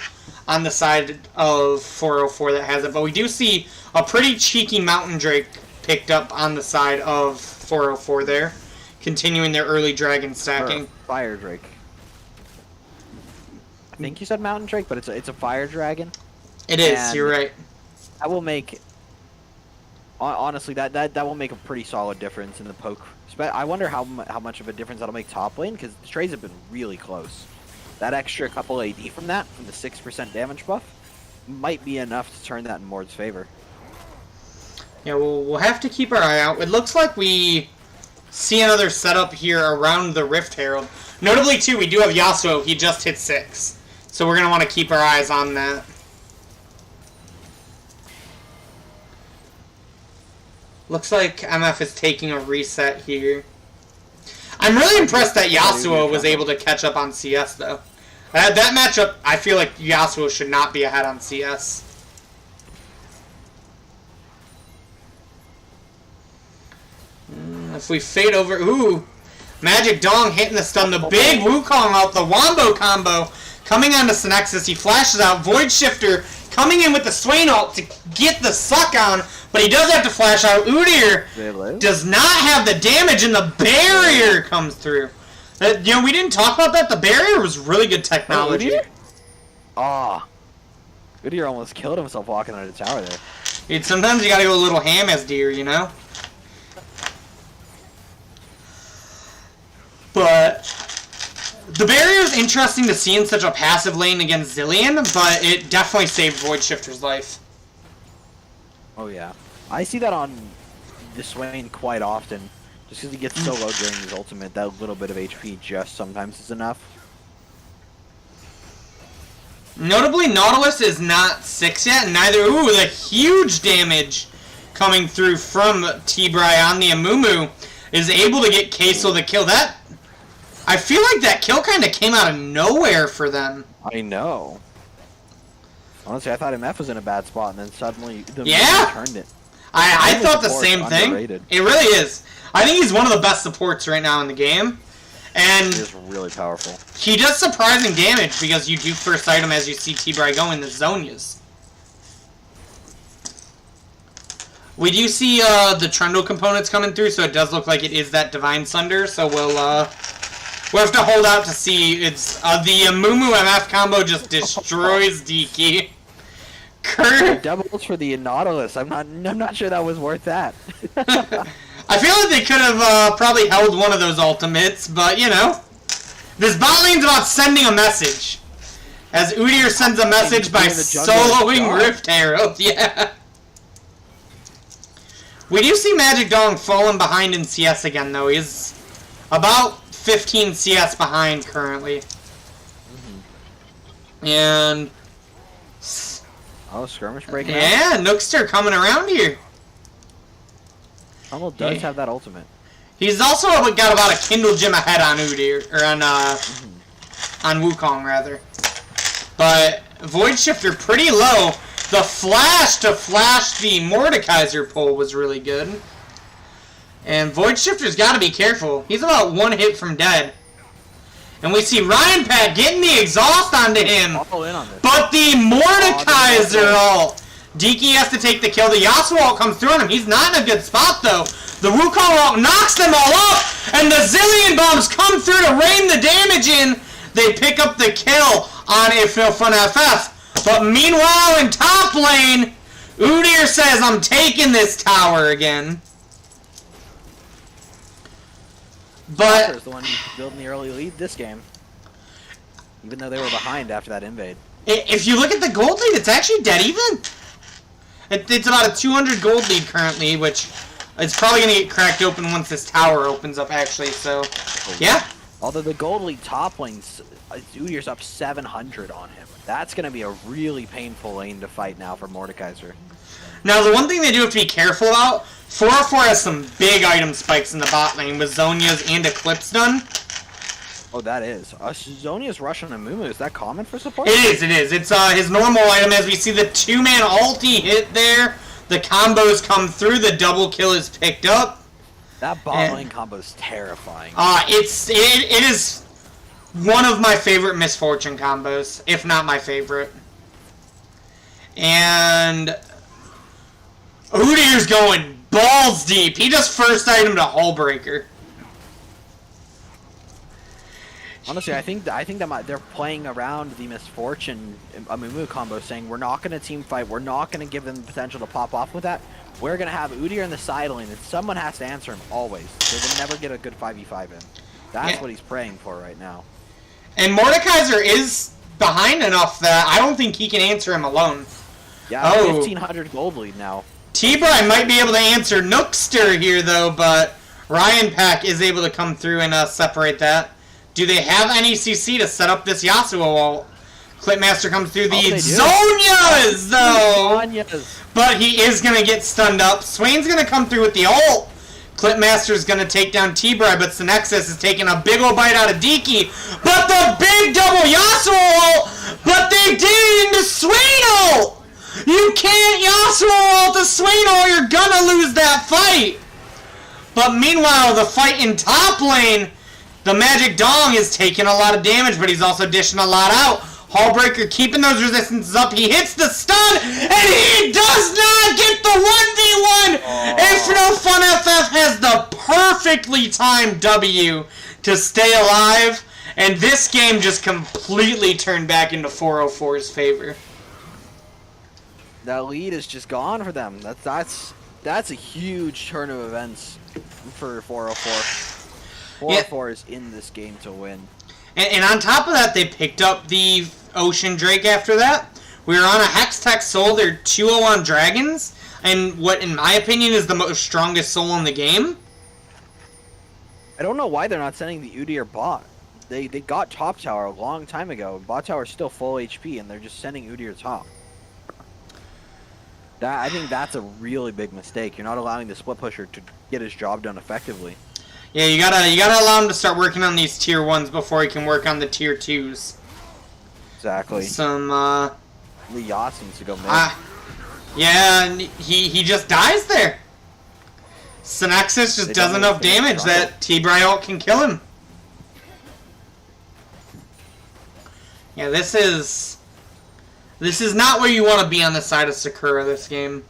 on the side of 404 that has it. But we do see a pretty cheeky Mountain Drake picked up on the side of 404 there, continuing their early dragon stacking. Fire Drake. I think you said Mountain Drake, but it's a Fire Dragon. It is. And you're right. That will make. Honestly, that will make a pretty solid difference in the poke. I wonder how much of a difference that'll make top lane, because the trades have been really close. That extra couple AD from the 6% damage buff, might be enough to turn that in Mord's favor. Yeah, we'll have to keep our eye out. It looks like we see another setup here around the Rift Herald. Notably, too, we do have Yasuo. He just hit 6. So we're going to want to keep our eyes on that. Looks like MF is taking a reset here. I'm really impressed that Yasuo was able to catch up on CS, though. That matchup, I feel like Yasuo should not be ahead on CS. If we fade over... Ooh! Magic Dong hitting the stun. The big Wukong out. The Wombo combo coming onto Synexus. He flashes out. Void Shifter coming in with the Swain ult to get the suck on. But he does have to flash out. Udyr does not have the damage, and the barrier comes through. We didn't talk about that. The barrier was really good technology. Ah. Udyr almost killed himself walking under the tower there. Dude, sometimes you gotta go a little ham as deer, you know? But the barrier is interesting to see in such a passive lane against Zilean, but it definitely saved Void Shifter's life. Oh yeah. I see that on the Swain quite often. Just because he gets so low during his ultimate, that little bit of HP just sometimes is enough. Notably, Nautilus is not 6 yet, and neither... Ooh, the huge damage coming through from T-Bry on the Amumu is able to get Queso the kill. That... I feel like that kill kind of came out of nowhere for them. I know. Honestly, I thought MF was in a bad spot, and then suddenly the turned it. I thought the same thing. Underrated. It really is. I think he's one of the best supports right now in the game. And he is really powerful. He does surprising damage because you do first item as you see T-Bry go in the Zonias. We do see the Trundle components coming through, so it does look like it is that Divine Sunder. So we'll have to hold out to see. It's the Amumu MF combo just destroys DK. Doubles for the Nautilus. I'm not sure that was worth that. I feel like they could have probably held one of those ultimates, but you know, this bot lane's about sending a message. As Udyr sends a message by soloing Rift Herald. Yeah. We do see Magic Dong falling behind in CS again, though. He's about 15 CS behind currently. And... Oh, skirmish break now? Yeah, Nookster coming around here. Trundle does have that ultimate. He's also got about a Kindle Gem ahead on Udyr, or on Wukong, rather. But Void Shifter pretty low. The flash to flash the Mordekaiser pull was really good. And Void Shifter's got to be careful. He's about one hit from dead. And we see Ryan Pat getting the exhaust onto him. But the Mordekaiser ult. Diki has to take the kill. The Yasuo ult comes through on him. He's not in a good spot, though. The Wukong ult knocks them all up. And the Zillion bombs come through to rain the damage in. They pick up the kill on Ifil FF. But meanwhile, in top lane, Udyr says, I'm taking this tower again. But the one building the early lead this game, even though they were behind after that invade. If you look at the gold lead, it's actually dead even. It's about a 200 gold lead currently, which is probably going to get cracked open once this tower opens up, actually. So, yeah. Although the gold lead top lane's Udyr's up 700 on him. That's going to be a really painful lane to fight now for Mordekaiser. Now, the one thing they do have to be careful about, 404 has some big item spikes in the bot lane with Zhonya's and Eclipse done. Oh, that is. Zhonya's Rush on Amumu, is that common for support? It is. It's his normal item. As we see the 2-man ulti hit there, the combos come through, the double kill is picked up. That bot lane combo is terrifying. It is one of my favorite Misfortune combos, if not my favorite. And Udyr's going balls deep. He just first item to Hullbreaker. Honestly, I think that they're playing around the Misfortune Amumu combo, saying we're not going to team fight, we're not going to give them the potential to pop off with that. We're going to have Udyr in the side lane, and someone has to answer him always. So they never get a good 5v5 in. That's what he's praying for right now. And Mordekaiser is behind enough that I don't think he can answer him alone. Yeah, 1,500 gold lead now. T-Bry might be able to answer Nookster here, though, but Ryan Pack is able to come through and separate that. Do they have any CC to set up this Yasuo wall? Clipmaster comes through the Zhonya's, though! But he is going to get stunned up. Swain's going to come through with the ult. Clipmaster's going to take down T-Bry, but Synexus is taking a big ol' bite out of Diki. But the big double Yasuo ult! But they did it into Swain ult! You can't Yasuo ult the Swain ult, you're going to lose that fight! But meanwhile, the fight in top lane, the Magic Dong is taking a lot of damage, but he's also dishing a lot out. Hullbreaker keeping those resistances up. He hits the stun, and he does not get the 1v1! If No Fun FF has the perfectly timed W to stay alive, and this game just completely turned back into 404's favor. That lead is just gone for them. That's a huge turn of events for 404. 404 is in this game to win. And on top of that, they picked up the Ocean Drake after that. We were on a Hextech Soul. They're 2-0 on Dragons. And what, in my opinion, is the most strongest soul in the game. I don't know why they're not sending the Udyr bot. They got top tower a long time ago. Bot tower's still full HP, and they're just sending Udyr top. I think that's a really big mistake. You're not allowing the split pusher to get his job done effectively. Yeah, you gotta allow him to start working on these tier 1s before he can work on the tier 2s. Exactly. Some Lee Yas needs to go mid. Yeah, and he just dies there. Synexus just does enough damage that T-Bry ult can kill him. Yeah, this is not where you want to be on the side of Sakura this game.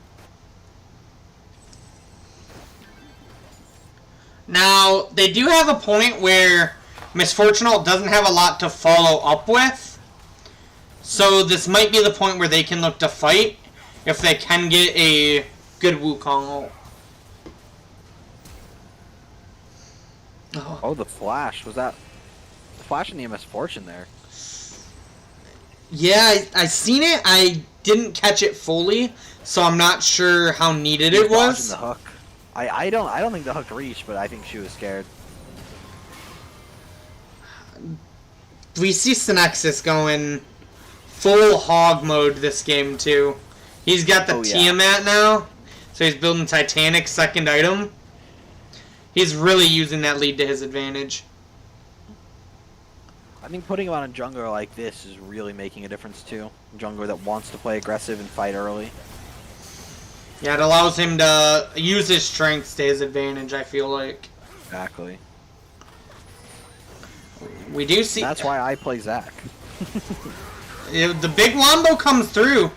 Now, they do have a point where Misfortune ult doesn't have a lot to follow up with. So this might be the point where they can look to fight if they can get a good Wukong ult. Oh, the flash. Was that the flash in the Misfortune there? Yeah, I seen it. I didn't catch it fully, so I'm not sure how needed it was. The hook. I don't think the hook reached, but I think she was scared. We see Synexus going full hog mode this game too. He's got the Tiamat now, so he's building Titanic second item. He's really using that lead to his advantage. I think putting him on a jungler like this is really making a difference too. A jungler that wants to play aggressive and fight early. Yeah, it allows him to use his strengths to his advantage, I feel like. Exactly. We do see... That's why I play Zac. The big Wombo comes through.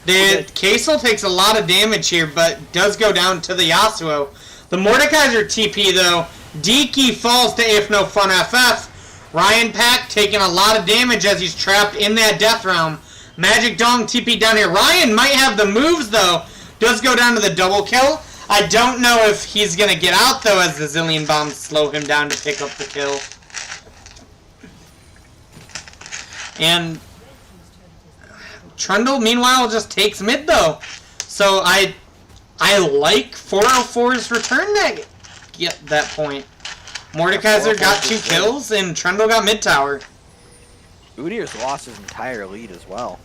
The Kaisel takes a lot of damage here, but does go down to the Yasuo. The Mordekaiser TP, though. Diki falls to If No Fun FF. Ryan Pack taking a lot of damage as he's trapped in that Death Realm. Magic Dong TP down here. Ryan might have the moves, though. Does go down to the double kill. I don't know if he's going to get out, though, as the Zillion Bombs slow him down to pick up the kill. And Trundle, meanwhile, just takes mid, though. So I like 404's return at that point. Mordekaiser got 2 kills, and Trundle got mid tower. Udyr's lost his entire lead as well.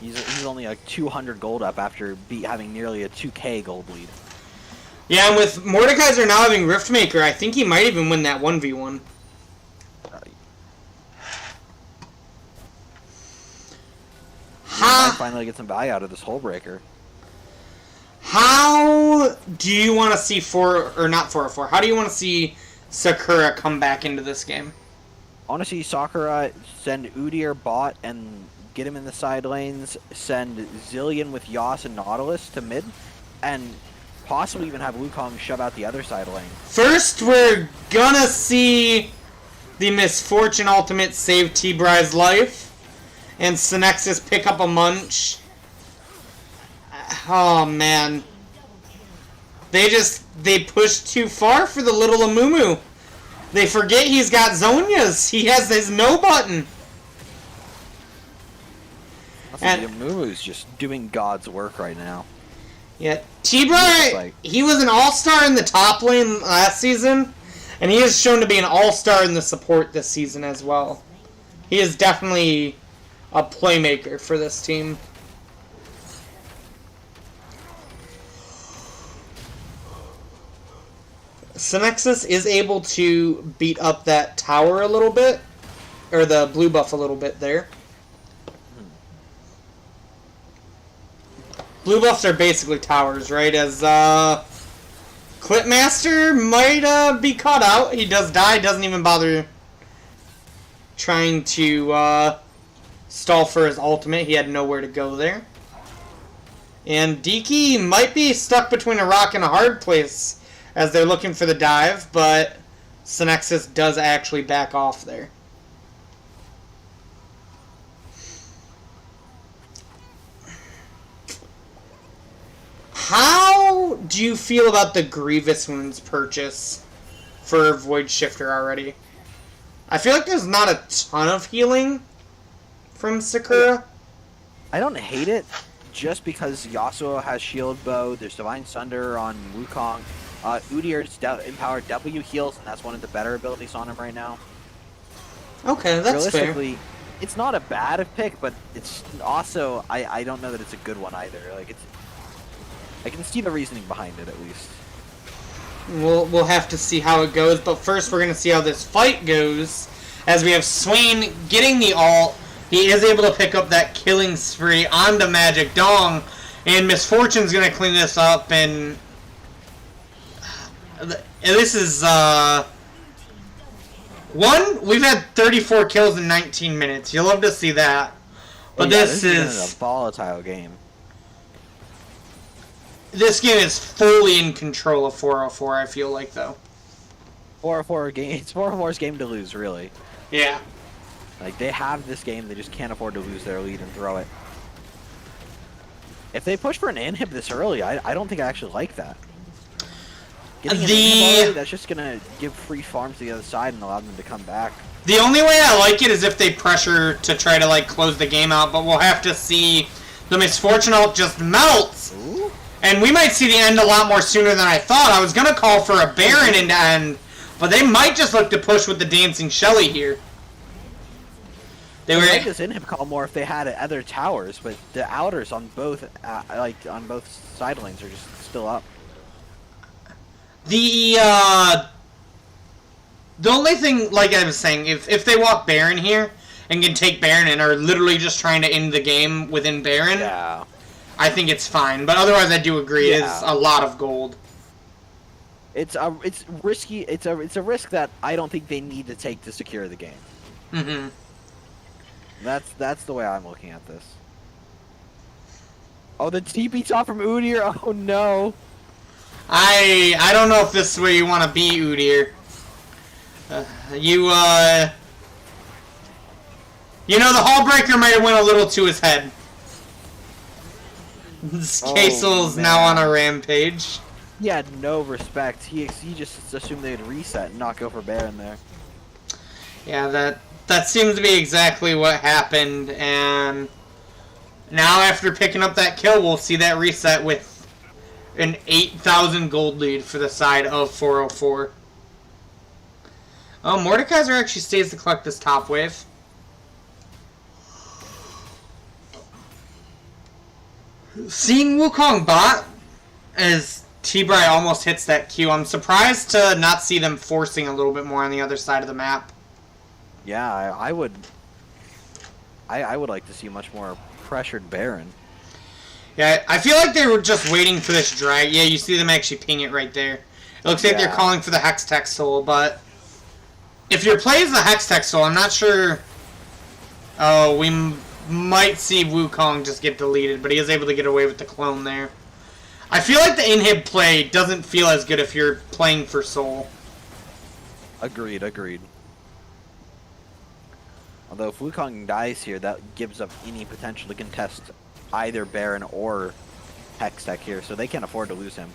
He's only like 200 gold up after having nearly a 2k gold lead. Yeah, and with Mordekaiser now having Riftmaker, I think he might even win that 1v1. He might finally get some value out of this hole breaker. How do you want to see not 404? How do you want to see Sakura come back into this game? I want to see Sakura send Udyr bot and get him in the side lanes, send Zillion with Yas and Nautilus to mid, and possibly even have Wukong shove out the other side lane. First, we're gonna see the Misfortune ultimate save T-Bry's life, and Synexus pick up a munch. Oh man. They pushed too far for the little Amumu. They forget he's got Zhonya's. He has his no button. And Amumu's just doing God's work right now. Yeah, T-Bry, he was an all-star in the top lane last season, and he has shown to be an all-star in the support this season as well. He is definitely a playmaker for this team. Synexus is able to beat up that tower a little bit, or the blue buff a little bit there. Blue buffs are basically towers, right? As Clipmaster might be caught out. He does die, doesn't even bother trying to stall for his ultimate. He had nowhere to go there. And Diki might be stuck between a rock and a hard place as they're looking for the dive, but Synexus does actually back off there. How do you feel about the Grievous Wounds purchase for Void Shifter already? I feel like there's not a ton of healing from Sakura. I don't hate it, just because Yasuo has Shield Bow, there's Divine Sunder on Wukong. Udyr's Empowered W heals, and that's one of the better abilities on him right now. Okay, that's fair. Realistically, it's not a bad pick, but it's also, I don't know that it's a good one either. Like, I can see the reasoning behind it, at least. We'll have to see how it goes, but first we're going to see how this fight goes. As we have Swain getting the ult, he is able to pick up that killing spree onto Magic Dong, and Misfortune's going to clean this up, and this is, we've had 34 kills in 19 minutes. You'll love to see that. But yeah, this is a volatile game. This game is fully in control of 404, I feel like, though. 404 game. It's 404's game to lose, really. Yeah. Like, they have this game, they just can't afford to lose their lead and throw it. If they push for an inhib this early, I don't think I actually like that. Getting an inhib early, that's just gonna give free farms to the other side and allow them to come back. The only way I like it is if they pressure to try to, like, close the game out, but we'll have to see. The Misfortune ult just melts. Ooh. And we might see the end a lot more sooner than I thought. I was going to call for a Baron into end, but they might just look to push with the Dancing Shelly here. They would like this inhib call more if they had other towers, but the outers on both on both side lanes are just still up. The only thing, like I was saying, if they walk Baron here and can take Baron and are literally just trying to end the game within Baron, yeah, I think it's fine. But otherwise, I do agree, yeah. It is a lot of gold. It's risky. It's a risk that I don't think they need to take to secure the game. Mm-hmm. That's the way I'm looking at this. Oh, the TP top from Udyr. Oh no. I don't know if this is where you want to be, Udyr. You know, the Hallbreaker might have went a little to his head. Kasel's now on a rampage. He had no respect. He just assumed they'd reset and not go for Baron there. Yeah, that seems to be exactly what happened, and Now, after picking up that kill, we'll see that reset with an 8,000 gold lead for the side of 404. Oh, Mordekaiser actually stays to collect this top wave. Seeing Wukong bot as T-Bry almost hits that Q, I'm surprised to not see them forcing a little bit more on the other side of the map. Yeah, I would like to see much more pressured Baron. Yeah, I feel like they were just waiting for this drag. Yeah, you see them actually ping it right there. It looks like they're calling for the Hextech Soul, but if your play is the Hextech Soul, I'm not sure. Oh, we might see Wukong just get deleted, but he is able to get away with the clone there. I feel like the inhib play doesn't feel as good if you're playing for Soul. Agreed. Although if Wukong dies here, that gives up any potential to contest either Baron or Hextech here, so they can't afford to lose him.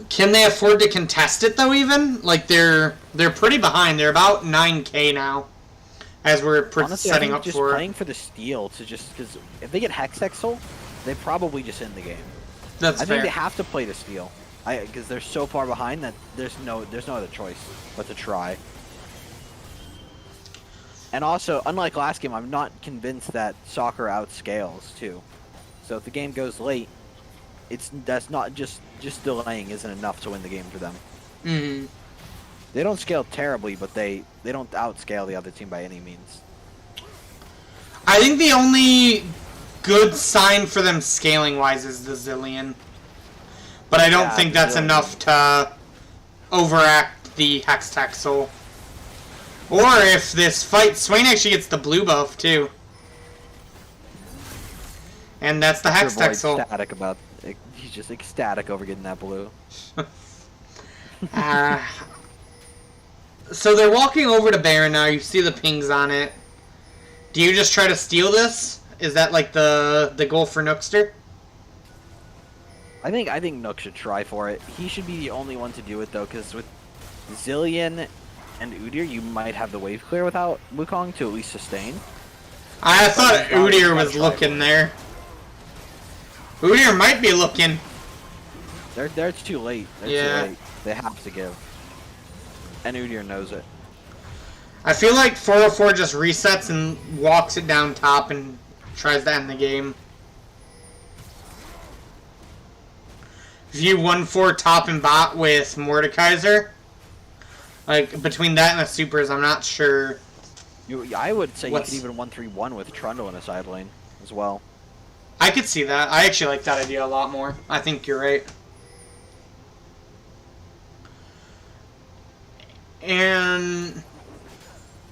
Can they afford to contest it though? Even like they're pretty behind. They're about 9K now, as we're Honestly, setting I think up just for playing for the steal to just because if they get Hextech Soul, they probably just end the game. That's I fair. think they have to play the steal, because they're so far behind that there's no other choice but to try. And also, unlike last game, I'm not convinced that Sakura outscales too. So if the game goes late, that's not just delaying isn't enough to win the game for them. Mm-hmm. They don't scale terribly, but they don't outscale the other team by any means. I think the only good sign for them scaling wise is the Zillion, but I don't think that's enough to overact the Hextech Soul. Or if this fight, Swain actually gets the blue buff too. And that's the Hextech Soul. He's just ecstatic over getting that blue. So they're walking over to Baron now. You see the pings on it. Do you just try to steal this? Is that like the goal for Nookster? I think Nook should try for it. He should be the only one to do it though, because with Zillion and Udyr, you might have the wave clear without Wukong to at least sustain. I thought Udyr was looking there. Udyr might be looking. They're too late. They're too late. They have to give. And Udyr knows it. I feel like 404 just resets and walks it down top and tries to end the game. View 1-4 top and bot with Mordekaiser. Like, between that and the supers, I'm not sure. I would say you could even 1-3-1 with Trundle in a side lane as well. I could see that. I actually like that idea a lot more. I think you're right. And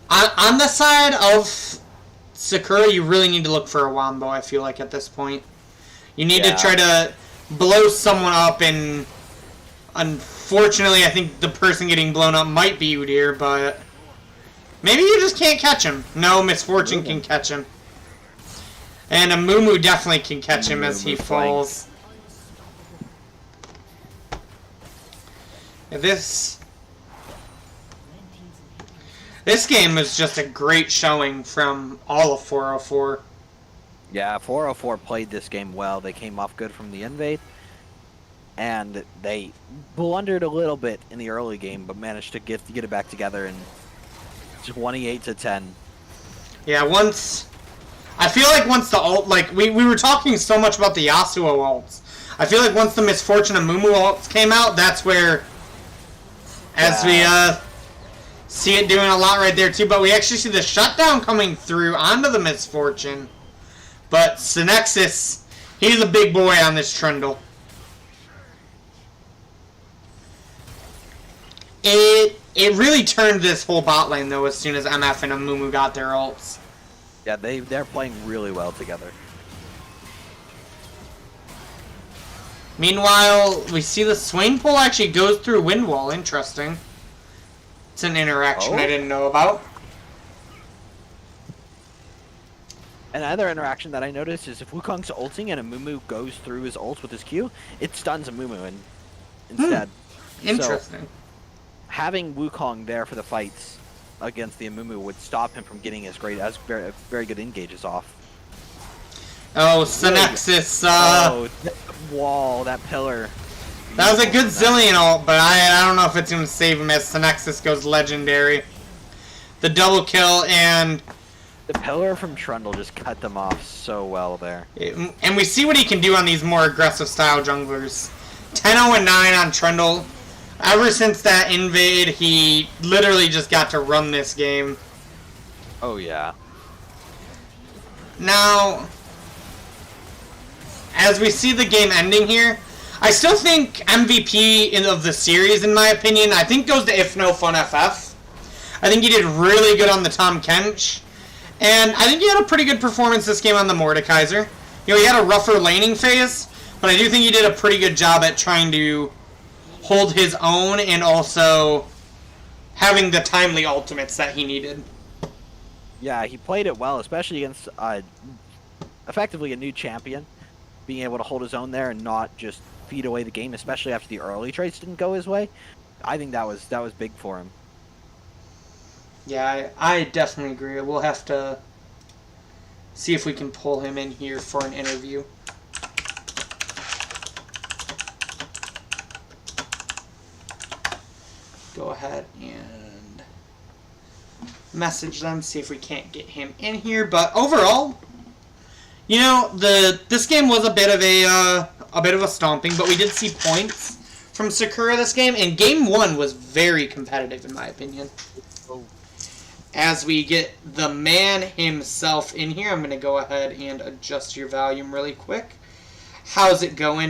on the side of Sakura, you really need to look for a Wombo, I feel like, at this point. You need to try to blow someone up, and unfortunately, I think the person getting blown up might be Udyr, but maybe you just can't catch him. No, Misfortune can catch him. And a Mumu definitely can catch him as he falls. This game is just a great showing from all of 404. Yeah, 404 played this game well. They came off good from the invade, and they blundered a little bit in the early game, but managed to get it back together in 28-10. Yeah, I feel like once the ult, like, we were talking so much about the Yasuo ults. I feel like once the Misfortune of Mumu ults came out, that's where, as we see it doing a lot right there too, but we actually see the shutdown coming through onto the Misfortune. But Synexus, he's a big boy on this Trundle. It really turned this whole bot lane though as soon as MF and Amumu got their ults. Yeah, they're playing really well together. Meanwhile, we see the Swain pull actually goes through Wind Wall. Interesting. It's an interaction I didn't know about. Another interaction that I noticed is if Wukong's ulting and Amumu goes through his ult with his Q, it stuns Amumu instead. Interesting. So, having Wukong there for the fights against the Amumu would stop him from getting very good engages off. Oh, Synexis. That wall, that pillar. That was a good Zillion ult, but I don't know if it's going to save him as Synexis goes legendary. The double kill and... The pillar from Trundle just cut them off so well there. And we see what he can do on these more aggressive style junglers. 10-0 and 9 on Trundle. Ever since that invade, he literally just got to run this game. Oh, yeah. Now, as we see the game ending here, I still think MVP of the series, in my opinion, I think goes to If No Fun FF. I think he did really good on the Tahm Kench. And I think he had a pretty good performance this game on the Mordekaiser. You know, he had a rougher laning phase, but I do think he did a pretty good job at trying to hold his own and also having the timely ultimates that he needed. Yeah, he played it well, especially against effectively a new champion. Being able to hold his own there and not just feed away the game, especially after the early trades didn't go his way. I think that was big for him. Yeah, I definitely agree. We'll have to see if we can pull him in here for an interview. Go ahead and message them, see if we can't get him in here. But overall, you know, this game was a bit of a stomping, but we did see points from Sakura this game, and game 1 was very competitive in my opinion. As we get the man himself in here, I'm going to go ahead and adjust your volume really quick. How's it going,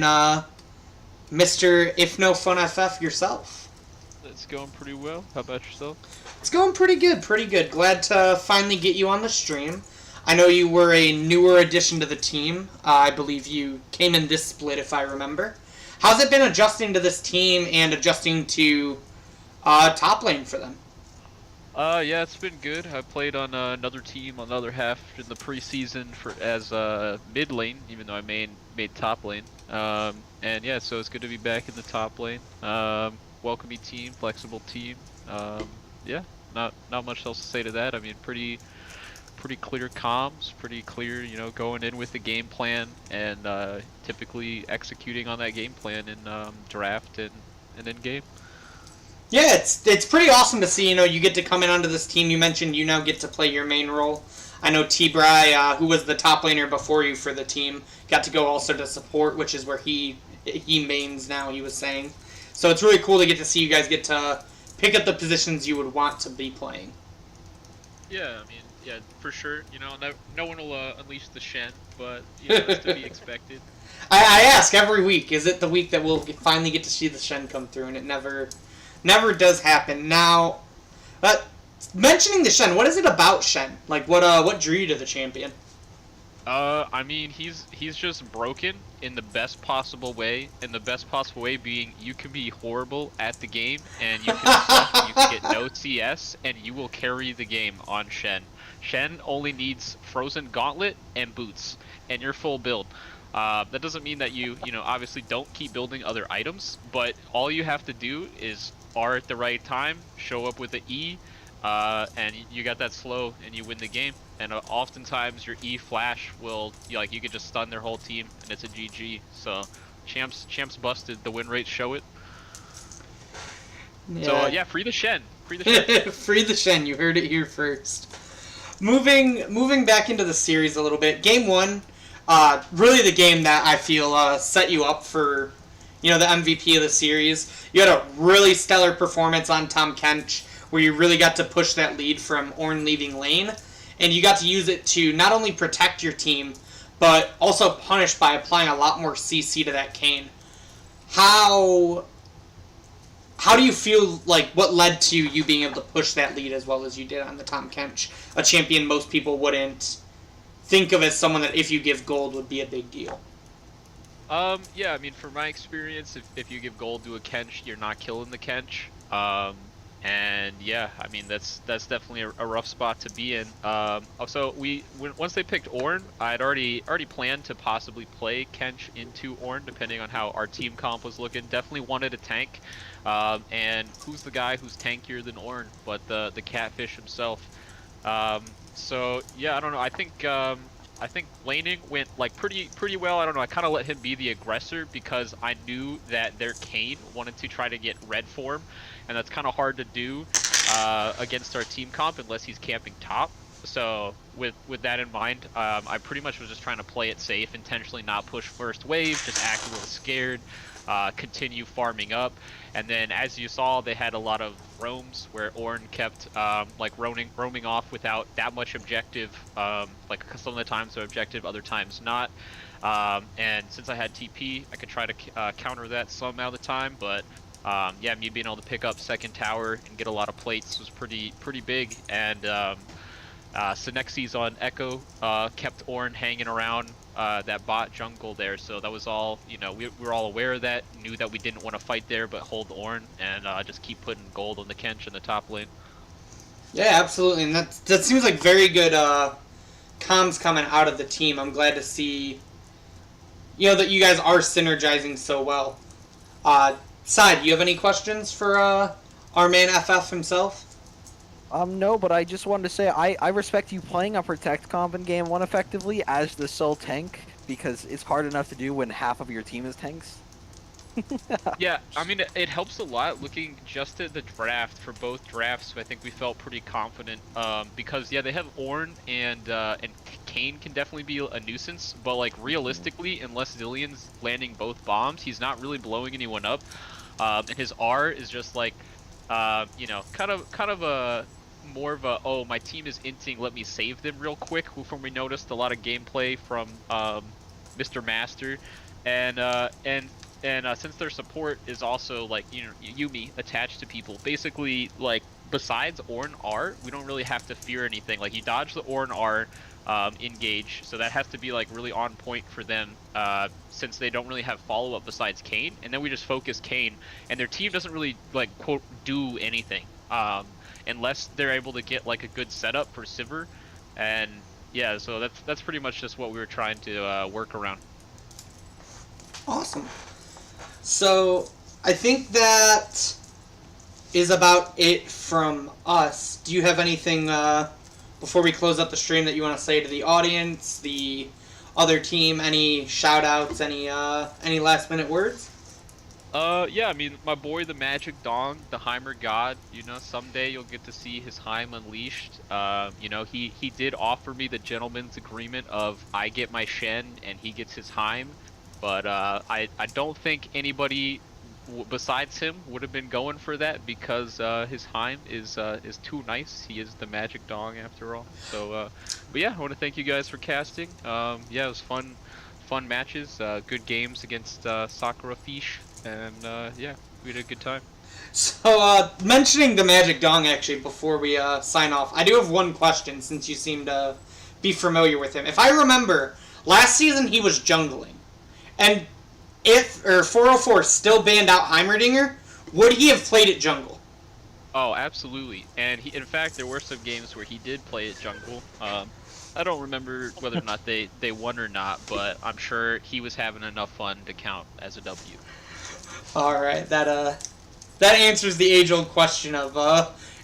Mr. If No Fun FF yourself? It's going pretty well. How about yourself? It's going pretty good, pretty good. Glad to finally get you on the stream. I know you were a newer addition to the team. I believe you came in this split, if I remember. How's it been adjusting to this team and adjusting to top lane for them? Yeah, it's been good. I played on another team on the other half in the preseason as mid lane, even though I made top lane. And yeah, so it's good to be back in the top lane. Welcoming team, flexible team. Yeah, not much else to say to that. I mean, pretty clear comms, pretty clear, you know, going in with the game plan and typically executing on that game plan in draft and in game. Yeah, it's pretty awesome to see. You know, you get to come in onto this team. You mentioned you now get to play your main role. I know T-Bry, who was the top laner before you for the team, got to go also to support, which is where he mains now, he was saying. So it's really cool to get to see you guys get to pick up the positions you would want to be playing. Yeah, I mean, yeah, for sure. You know, no one will unleash the Shen, but you know, it's to be expected. I ask every week, is it the week that we'll finally get to see the Shen come through, and it never does happen. Now, mentioning the Shen, what is it about Shen? Like, what drew you to the champion? I mean, he's just broken in the best possible way, and the best possible way being you can be horrible at the game, and you can suck, you can get no CS, and you will carry the game on Shen. Shen only needs Frozen Gauntlet and Boots, and your full build. That doesn't mean that you know, obviously don't keep building other items, but all you have to do is R at the right time, show up with the E, and you got that slow, and you win the game. And oftentimes your E flash will, you could just stun their whole team, and it's a GG. So champs busted. The win rates show it. Yeah. So yeah, free the Shen. Free the Shen. Free the Shen. You heard it here first. Moving back into the series a little bit. Game 1, really the game that I feel set you up for, you know, the MVP of the series. You had a really stellar performance on Tahm Kench, where you really got to push that lead from Ornn leaving lane, and you got to use it to not only protect your team, but also punish by applying a lot more CC to that Kayn. How do you feel, like, what led to you being able to push that lead as well as you did on the Tahm Kench, a champion most people wouldn't think of as someone that if you give gold would be a big deal? Yeah, I mean, from my experience, if you give gold to a Kench, you're not killing the Kench. And yeah, I mean that's definitely a rough spot to be in. So once they picked Ornn, I'd already planned to possibly play Kench into Ornn depending on how our team comp was looking. Definitely wanted a tank, and who's the guy who's tankier than Ornn? But the catfish himself. So yeah, I don't know. I think laning went like pretty well. I don't know. I kind of let him be the aggressor because I knew that their Kane wanted to try to get red form, and that's kind of hard to do against our team comp unless he's camping top. So with that in mind, I pretty much was just trying to play it safe, intentionally not push first wave, just act a little scared, continue farming up, and then as you saw, they had a lot of roams where Ornn kept like roaming off without that much objective. Like some of the times they're objective, other times not. And since I had TP, I could try to counter that some amount of the time, but yeah, me being able to pick up second tower and get a lot of plates was pretty big. And Senexis on Echo kept Ornn hanging around that bot jungle there, so that was all, you know, we were all aware of that, knew that we didn't want to fight there, but hold Ornn and just keep putting gold on the Kench in the top lane. Yeah, absolutely, and that seems like very good comms coming out of the team. I'm glad to see, you know, that you guys are synergizing so well. Sai, do you have any questions for our man FF himself? No, but I just wanted to say I respect you playing a Protect comp in Game 1 effectively as the sole tank, because it's hard enough to do when half of your team is tanks. Yeah, I mean, it helps a lot looking just at the draft for both drafts. I think we felt pretty confident because yeah, they have Ornn and Kane can definitely be a nuisance, but like realistically, unless Zillion's landing both bombs, he's not really blowing anyone up. And his R is just like, you know, kind of a more of a, oh, my team is inting, let me save them real quick. From we noticed a lot of gameplay from Mr. Master, and since their support is also like, you know, Yumi attached to people, basically like besides Ornn R, we don't really have to fear anything. Like you dodge the Ornn R engage, so that has to be like really on point for them since they don't really have follow up besides Kane, and then we just focus Kane, and their team doesn't really like quote do anything unless they're able to get like a good setup for Sivir, and yeah, so that's pretty much just what we were trying to work around. Awesome. So, I think that is about it from us. Do you have anything before we close up the stream that you want to say to the audience, the other team, any shout outs, any last minute words? Yeah, I mean, my boy, the Magic Dong, the Heimer God, you know, someday you'll get to see his Heim unleashed. You know, he did offer me the gentleman's agreement of I get my Shen and he gets his Heim, but I don't think anybody besides him would have been going for that because his Heim is too nice. He is the Magic Dong after all. So, but yeah, I want to thank you guys for casting. Yeah, it was fun matches, good games against Sakura Feesh. And yeah, we had a good time. So, mentioning the Magic Dong, actually, before we sign off, I do have one question since you seem to be familiar with him. If I remember, last season he was jungling. And if 404 still banned out Heimerdinger, would he have played at jungle? Oh, absolutely. And in fact, there were some games where he did play at jungle. I don't remember whether or not they won or not, but I'm sure he was having enough fun to count as a W. Alright, that answers the age-old question of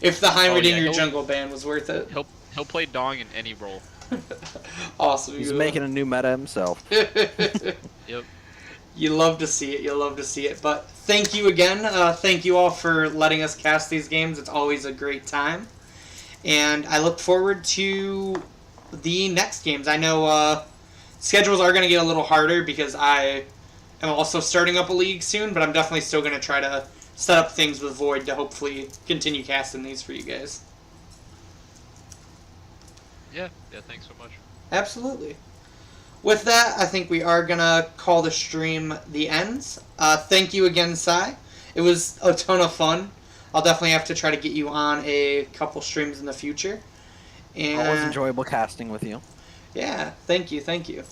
if the Heimerdinger jungle ban was worth it. He'll play Dong in any role. Awesome. He's making a new meta himself. Yep. You love to see it. You love to see it. But thank you again. Thank you all for letting us cast these games. It's always a great time. And I look forward to the next games. I know schedules are going to get a little harder because I am also starting up a league soon, but I'm definitely still going to try to set up things with Void to hopefully continue casting these for you guys. Yeah, thanks so much. Absolutely. With that, I think we are going to call the stream the ends. Thank you again, Sai. It was a ton of fun. I'll definitely have to try to get you on a couple streams in the future. And Always enjoyable casting with you. yeah, thank you.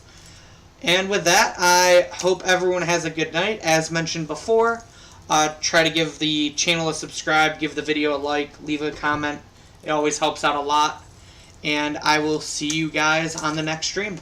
And with that, I hope everyone has a good night. As mentioned before, Try to give the channel a subscribe, give the video a like, leave a comment. It always helps out a lot. And I will see you guys on the next stream.